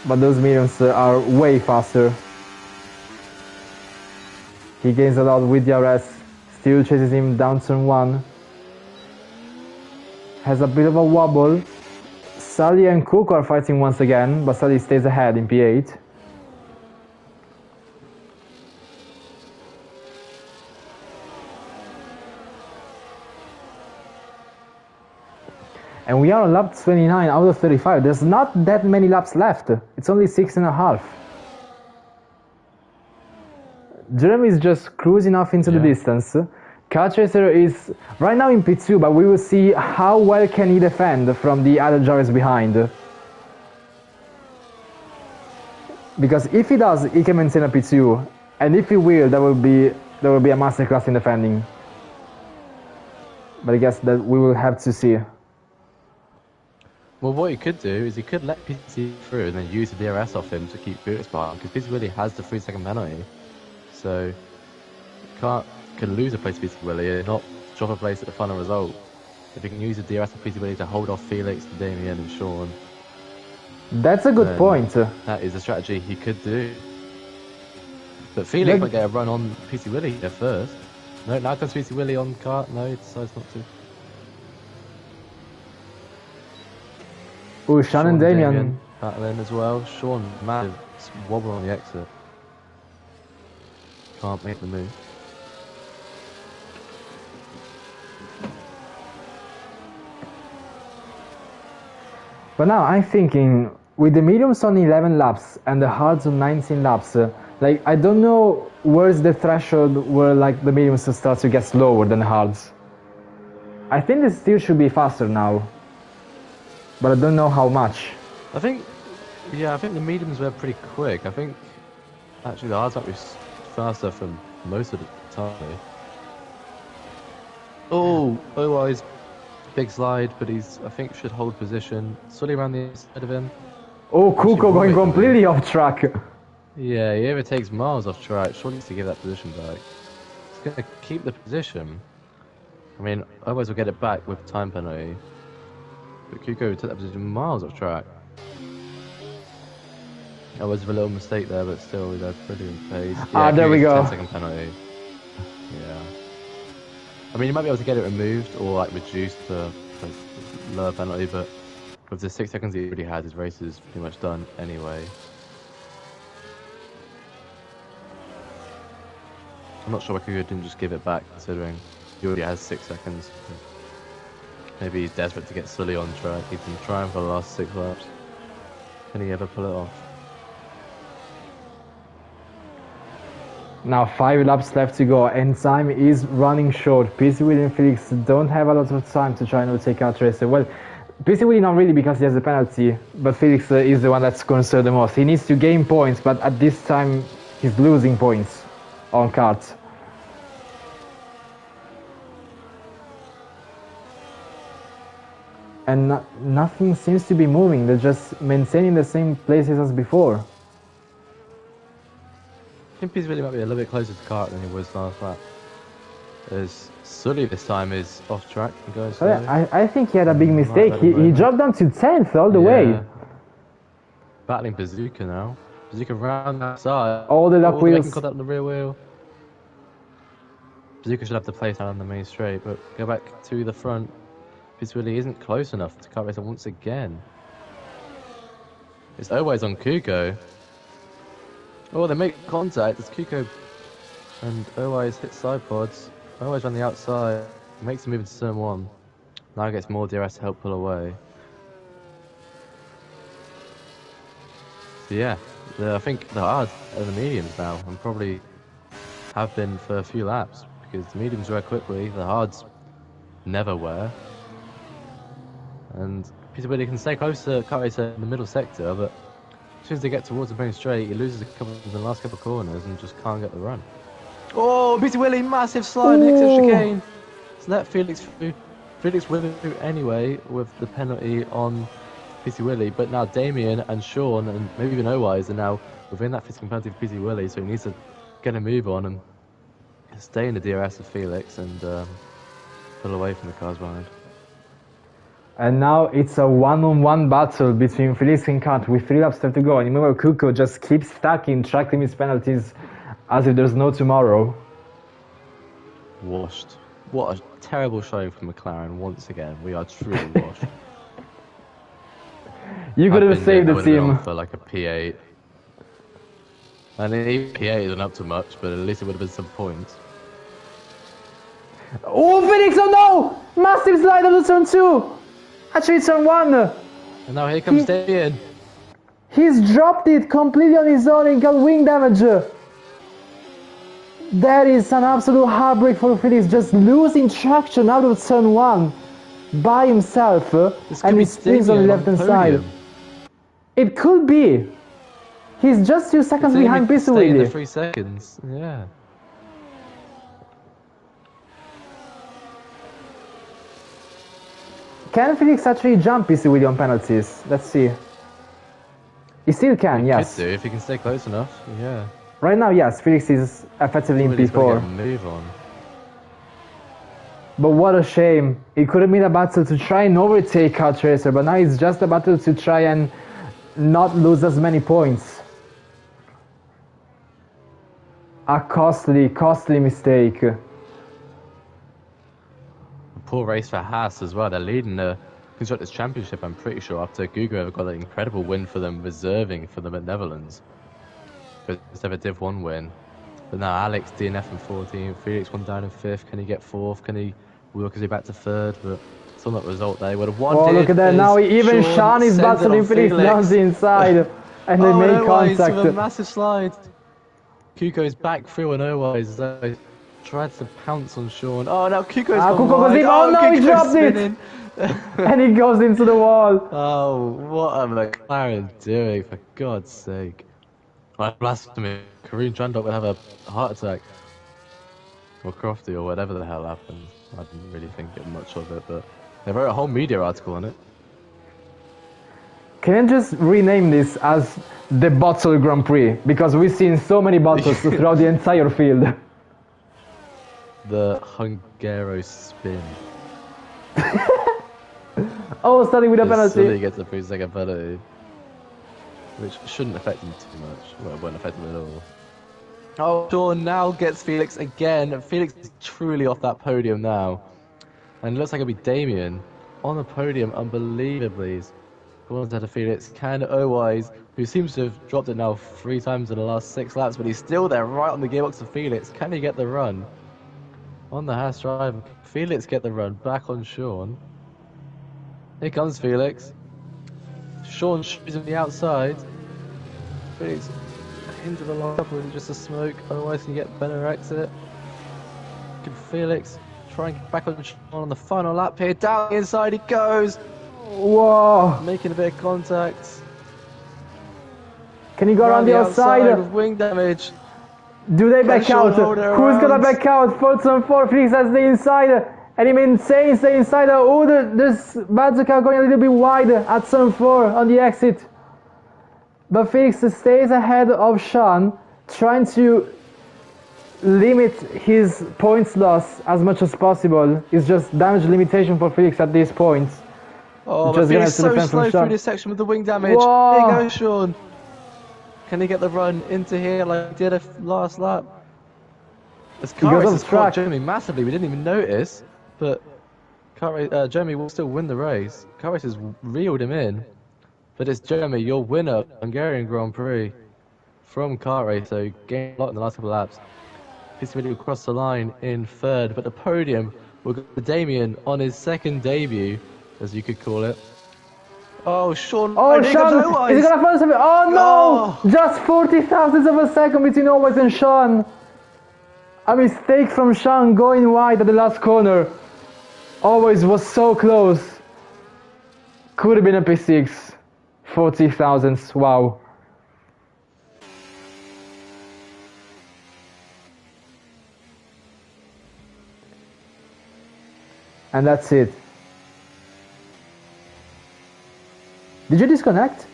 But those mediums are way faster. He gains a lot with DRS. Still chases him down turn 1. Has a bit of a wobble. Sully and Cook are fighting once again, but Sully stays ahead in P8. And we are on lap 29 out of 35. There's not that many laps left. It's only 6.5. Jeremy is just cruising off into the distance. Carchaser is right now in P2, but we will see how well can he defend from the other drivers behind. Because if he does, he can maintain a P2, and if he will, there will be a masterclass in defending. But I guess that we will have to see. Well, what he could do is he could let PC through and then use the DRS off him to keep Boots behind, because PC Willie has the 3-second penalty. So, can lose a place to PC Willie and not drop a place at the final result. If he can use the DRS of PC Willie to hold off Felix, Damien and Sean. That's a good point. That is a strategy he could do. But Felix might get a run on PC Willie there first. No, now comes PC Willie on kart. No, he decides not to. Oh, Sean and Damien battling as well. Sean, massive wobble on the exit. Can't make the move. But now I'm thinking, with the mediums on 11 laps and the hards on 19 laps, like I don't know where's the threshold where like the mediums start to get slower than the hards. I think this still should be faster now, but I don't know how much. I think the mediums were pretty quick. I think actually the hards might be faster for most of the time. Oh, otherwise. Big slide, but I think should hold position. Sully around the side of him. Oh, Kuko going completely off track. Yeah, he ever takes miles off track. Surely needs to give that position back. He's going to keep the position. I mean, otherwise we'll get it back with time penalty. But Kuko took that position miles off track. That was a little mistake there, but still, with a brilliant pace. Yeah, there we go. 10-second penalty. Yeah. I mean, you might be able to get it removed or like reduced to lower penalty, but with the 6 seconds he already had, his race is pretty much done anyway. I'm not sure why Kuko didn't just give it back, considering he already has 6 seconds. Maybe he's desperate to get Sully on track. He's been trying for the last 6 laps. Can he ever pull it off? Now 5 laps left to go and time is running short. PC Willie and Felix don't have a lot of time to try and overtake Carchaser. Well, PC Willie not really because he has a penalty, but Felix is the one that's concerned the most. He needs to gain points, but at this time he's losing points on kart. And nothing seems to be moving, they're just maintaining the same places as before. I think PC Willie might be a little bit closer to kart than he was last lap. As Sully this time is off track and goes slow. I think he had a big mistake. He dropped down to 10th all the way. Battling Bazooka now. Bazooka round that side. All the lap wheels. Contact on the rear wheel. Bazooka should have the place down on the main straight, but go back to the front. PC Willie isn't close enough to kart racer once again. It's always on Kuko. Oh, they make contact. It's Kuko and always hit side pods. Always on the outside. Makes a move into turn 1. Now gets more DRS to help pull away. So yeah, I think the hard are the mediums now, and probably have been for a few laps, because the mediums wear quickly, the hards never wear. And Peter Willie can stay close to Carter in the middle sector, but as soon as they get towards the main straight, he loses a couple in the last couple of corners and just can't get the run. Oh, Peter Willie, massive slide, exit chicane. So that Felix through. Felix with it anyway with the penalty on Peter Willie, but now Damien and Sean and maybe even Owise are now within that physical penalty for Peter Willie, so he needs to get a move on and stay in the DRS of Felix and pull away from the cars behind. And now it's a one-on-one battle between Felix and Kant with 3 laps left to go, and remember Kuko just keeps stacking track limits penalties as if there's no tomorrow. Washed. What a terrible showing from McLaren once again. We are truly washed. You could have saved the team. For like a P8. And the P8 isn't up to much, but at least it would have been some points. Oh, Felix, oh no! Massive slide on the turn 2! Actually, turn 1! And now here comes Damien. He's dropped it completely on his own and got wing damage. That is an absolute heartbreak for Felix, just losing traction out of turn 1 by himself, and he spins on the left hand side. It could be. He's just 2 seconds behind Peter Willie. 3 seconds, yeah. Can Felix actually jump Peter Willie on penalties? Let's see. He still can, yes. Could do if he can stay close enough, yeah. Right now, yes, Felix is effectively in P4. Move on. But what a shame. It could have been a battle to try and overtake Kart Racer, but now it's just a battle to try and not lose as many points. A costly mistake. A poor race for Haas as well. They're leading the Constructors' Championship, I'm pretty sure, after Gugu got an incredible win for them, reserving for them at Netherlands. Just have a Div 1 win. But now Alex DNF in 14th, Felix won down in 5th. Can he get 4th? Can he work his way back to 3rd? But still not result there. Would have won. Oh, look at that. Now even Sean is battling Felix down the inside. And they make contact. With a massive slide. Kuko's back through and Owise. They tried to pounce on Sean. Oh, now Kuko goes in. Oh, no, he dropped it. And he goes into the wall. Oh, what am McLaren doing, for God's sake? Blasphemy. Kareem Trandok would have a heart attack. Or Crofty, or whatever the hell happened. I didn't really think much of it, but they wrote a whole media article on it. Can I just rename this as the Bottle Grand Prix? Because we've seen so many bottles throughout the entire field. The Hungaro spin. Oh, starting with a penalty. Silly gets a 3-second penalty. Which shouldn't affect him too much. Well, it won't affect him at all. Oh, Sean now gets Felix again. Felix is truly off that podium now. And it looks like it'll be Damien on the podium, unbelievably. Going to Felix. Can Owise, who seems to have dropped it now 3 times in the last 6 laps, but he's still there right on the gearbox of Felix. Can he get the run? On the Haas driver. Felix get the run back on Sean. Here comes Felix. Sean shoots on the outside. Felix into the lineup with just a smoke. Otherwise, can get better exit. Can Felix try and get back on Sean on the final lap here? Down the inside he goes. Whoa! Making a bit of contact. Can he go around the outside? With wing damage. Do they back out? Who's gonna back out? 4-4. Felix has the inside. And he maintains the inside. Oh, there's Bazooka going a little bit wide at turn 4 on the exit. But Felix stays ahead of Sean, trying to limit his points loss as much as possible. It's just damage limitation for Felix at this point. Oh, but Felix so slow through this section with the wing damage. Whoa. Here goes Sean. Can he get the run into here like he did last lap? As Karis has caught Jeremy massively, we didn't even notice. But Jeremy will still win the race. Karis has reeled him in. But it's Jeremy, your winner, Hungarian Grand Prix. from Kart Racer, gained a lot in the last couple of laps. Pissimilli across the line in third, but the podium will go to Damien on his second debut, as you could call it. Oh, Sean! Oh, Here comes Sean! Is he Owais! gonna find something? Oh Oh! no! Just 40 thousandths of a second between Owais and Sean. A mistake from Sean going wide at the last corner. Owais was so close. Could have been a P6. 40 thousandths. Wow. And that's it. Did you disconnect?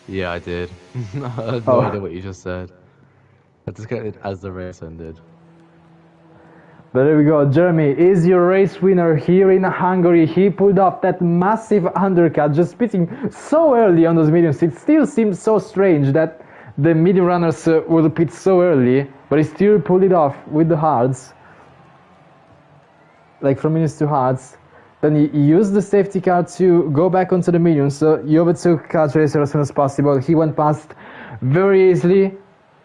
Yeah, I did. I had no idea what you just said. I disconnected as the race ended. But there we go. Jeremy is your race winner here in Hungary. He pulled off that massive undercut, just pitting so early on those mediums. It still seems so strange that the medium runners will pit so early, but he still pulled it off with the hards. Like from mediums to hards. Then he used the safety car to go back onto the mediums, so he overtook Kart Racer as soon as possible. He went past very easily,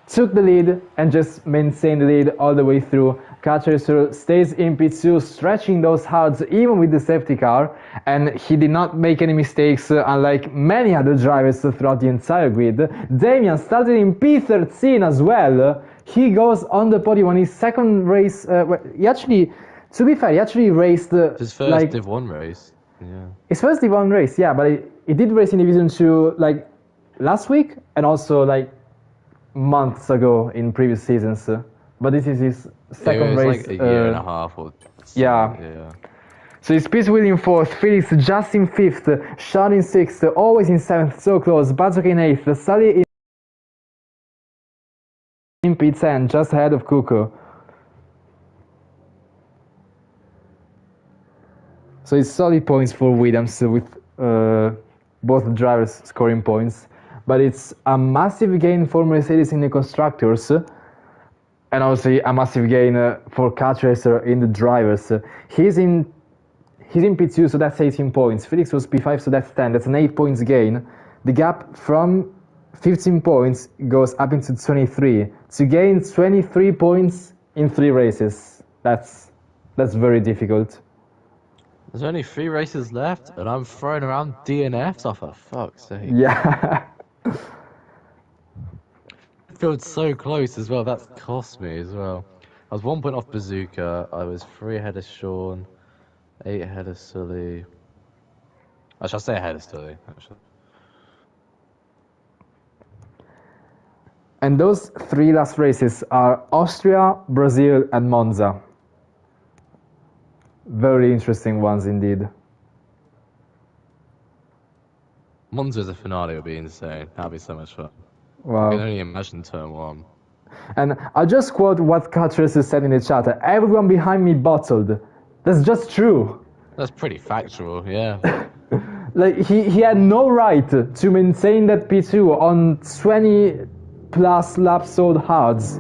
took the lead, and just maintained the lead all the way through. Kart Racer stays in P2, stretching those hards even with the safety car, and he did not make any mistakes, unlike many other drivers throughout the entire grid. Damien started in P13 as well. He goes on the podium on his second race. He actually, to be fair, he actually raced His first like Div 1 race. Yeah. his first Div 1 race, yeah, but he did race in Division 2 like last week and also like months ago in previous seasons. But this is his second it was race. like a year and a half or so, yeah. So he's Pittswheel in fourth, Felix just in fifth, Sean in sixth, always in seventh, so close, Bazok in eighth, Sully in P10, just ahead of Kuko. So it's solid points for Williams with both drivers scoring points. But it's a massive gain for Mercedes in the constructors, and also a massive gain for Kart Racer in the drivers. He's in P2, so that's 18 points. Felix was P5, so that's 10. That's an 8 points gain. The gap from 15 points goes up into 23. To gain 23 points in 3 races, that's very difficult. There's only 3 races left, and I'm throwing around DNFs off, for fuck's sake. Yeah. Felt so close as well. That's cost me as well. I was 1 point off Bazooka. I was 3 ahead of Sean, 8 ahead of Sully. I shall say ahead of Sully, actually. And those 3 last races are Austria, Brazil, and Monza. Very interesting ones indeed. Monza's a finale would be insane. That'd be so much fun. Wow. I can only imagine turn 1. And I'll just quote what Kart Racer said in the chat. Everyone behind me bottled. That's just true. That's pretty factual, yeah. Like he had no right to maintain that P2 on 20 plus laps sold hards.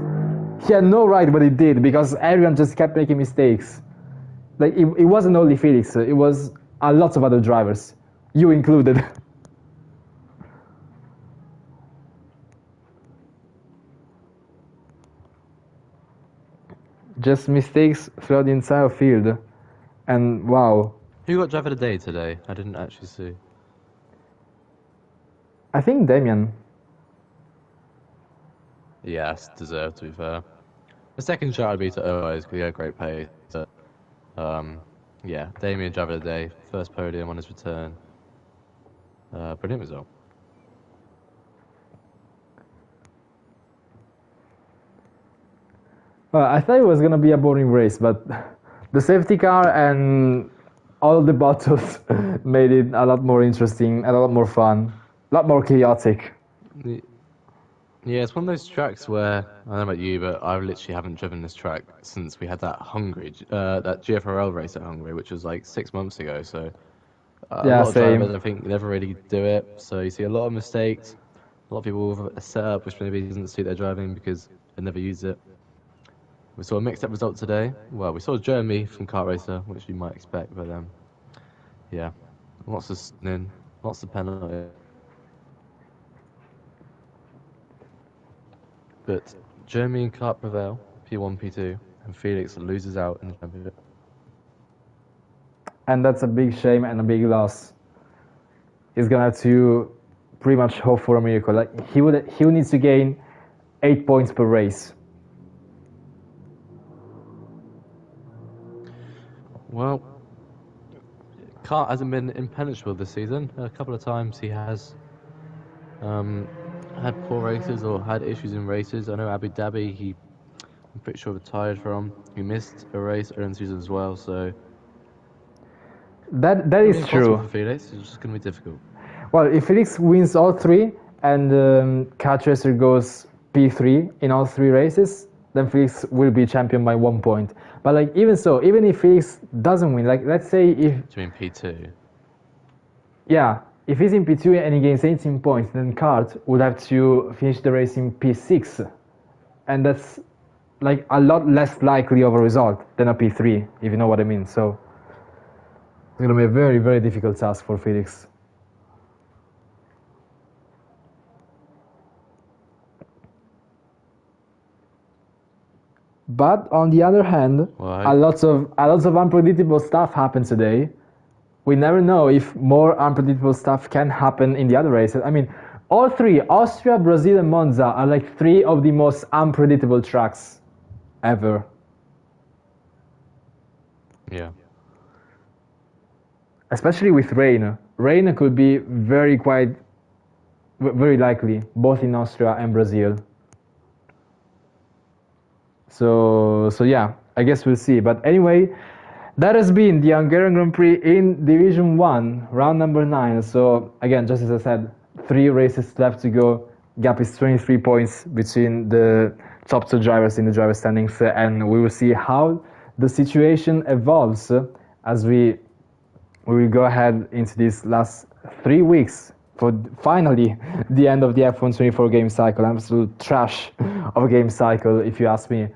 He had no right, but he did because everyone just kept making mistakes. Like it wasn't only Felix, it was a lot of other drivers, you included. Just mistakes throughout the entire field, and wow. Who got driver of the day today? I didn't actually see. I think Damien. Yes, deserved to be fair. The second shot would be to Owais because he had great pace. But, yeah, Damien driver of the day, first podium on his return. Brilliant result. Well, I thought it was gonna be a boring race, but the safety car and all the bottles made it a lot more interesting, a lot more fun, a lot more chaotic. Yeah, it's one of those tracks where, I don't know about you, but I literally haven't driven this track since we had that that GFRL race at Hungary, which was like 6 months ago, so a Yeah, lot of same. drivers, I think, never really do it, so you see a lot of mistakes, a lot of people with a setup which maybe doesn't suit their driving because they never use it. We saw a mixed-up result today. Well, we saw Jeremy from Kart Racer, which you might expect, but yeah, lots of spinning, lots of penalty. But Jeremy and Clark prevail, P1, P2, and Felix loses out in the championship. And that's a big shame and a big loss. He's gonna have to pretty much hope for a miracle. Like he would need to gain 8 points per race. Well, Kart hasn't been impenetrable this season. A couple of times he has had poor races or had issues in races. I know Abu Dhabi, I'm pretty sure retired from. He missed a race earlier in the season as well, so That is true. For Felix, it's just going to be difficult. Well, if Felix wins all three and Kart Racer goes P3 in all three races, then Felix will be champion by 1 point. But like even so, even if Felix doesn't win, like let's say if Do you mean P2? Yeah, if he's in P2 and he gains 18 points, then Kart would have to finish the race in P6, and that's like a lot less likely of a result than a P3, if you know what I mean. So it's gonna be a very, very difficult task for Felix. But on the other hand, a lot of unpredictable stuff happened today. We never know if more unpredictable stuff can happen in the other races. I mean, all three, Austria, Brazil, and Monza, are like three of the most unpredictable tracks ever. Yeah. Especially with rain. Rain could be very likely, both in Austria and Brazil. So yeah, I guess we'll see. But anyway, that has been the Hungarian Grand Prix in Division 1, round number 9. So again, just as I said, 3 races left to go. Gap is 23 points between the top 2 drivers in the driver standings, and we will see how the situation evolves as we will go ahead into these last 3 weeks for finally the end of the F1 24 game cycle. Absolute trash of a game cycle, if you ask me.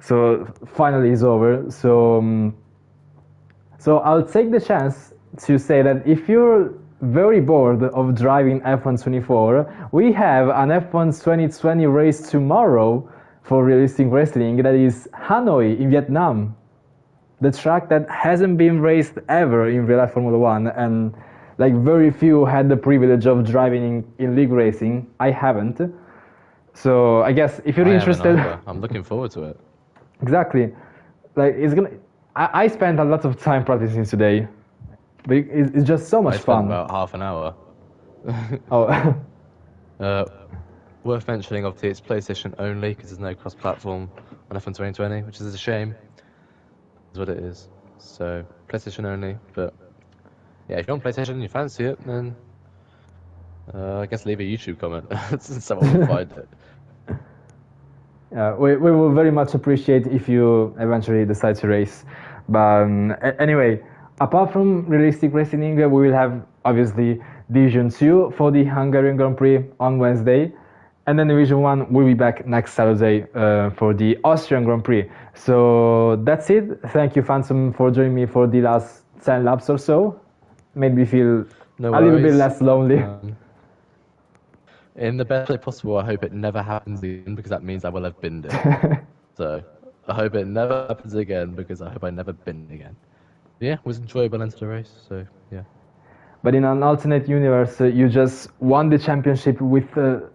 So finally it's over. So I'll take the chance to say that if you're very bored of driving F1 24, we have an F1 2020 race tomorrow for Realistic Wrestling. That is Hanoi in Vietnam, the track that hasn't been raced ever in real life Formula 1, and like very few had the privilege of driving in league racing. I haven't. So I guess if you're interested, I'm looking forward to it. Exactly. Like it's gonna. I spent a lot of time practicing today. But it's just so much fun. About half an hour. Oh. Worth mentioning, obviously, it's PlayStation only because there's no cross-platform on F1 2020, which is a shame. Is what it is. So PlayStation only. But yeah, if you're on PlayStation and you fancy it, then I guess leave a YouTube comment. Someone will find it. We will very much appreciate if you eventually decide to race. But anyway, apart from Realistic Racing, we will have obviously Division 2 for the Hungarian Grand Prix on Wednesday. And then Division 1 will be back next Saturday for the Austrian Grand Prix. So that's it. Thank you, Phantom, for joining me for the last 10 laps or so. Made me feel a little bit less lonely. In the best way possible, I hope it never happens again because that means I will have binned it. So I hope it never happens again because I hope I never bin again. Yeah, it was enjoyable into the race, so yeah. But in an alternate universe, you just won the championship with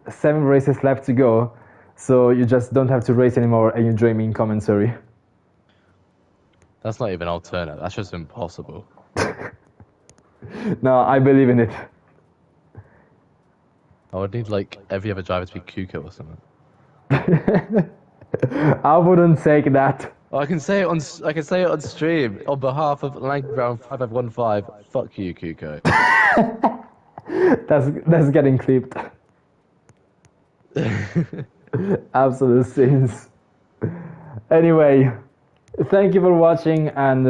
7 races left to go, so you just don't have to race anymore and you join me in commentary. That's not even alternate, that's just impossible. No, I believe in it. I would need like every other driver to be Kuko or something. I wouldn't take that. Oh, I can say it on stream on behalf of Lanky Brown 5515. Fuck you, Kuko. That's getting clipped. Absolute sins. Anyway, thank you for watching, and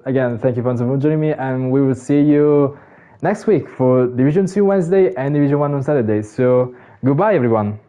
again, thank you for joining me, and we will see you next week for Division 2 Wednesday and Division 1 on Saturday. So goodbye, everyone.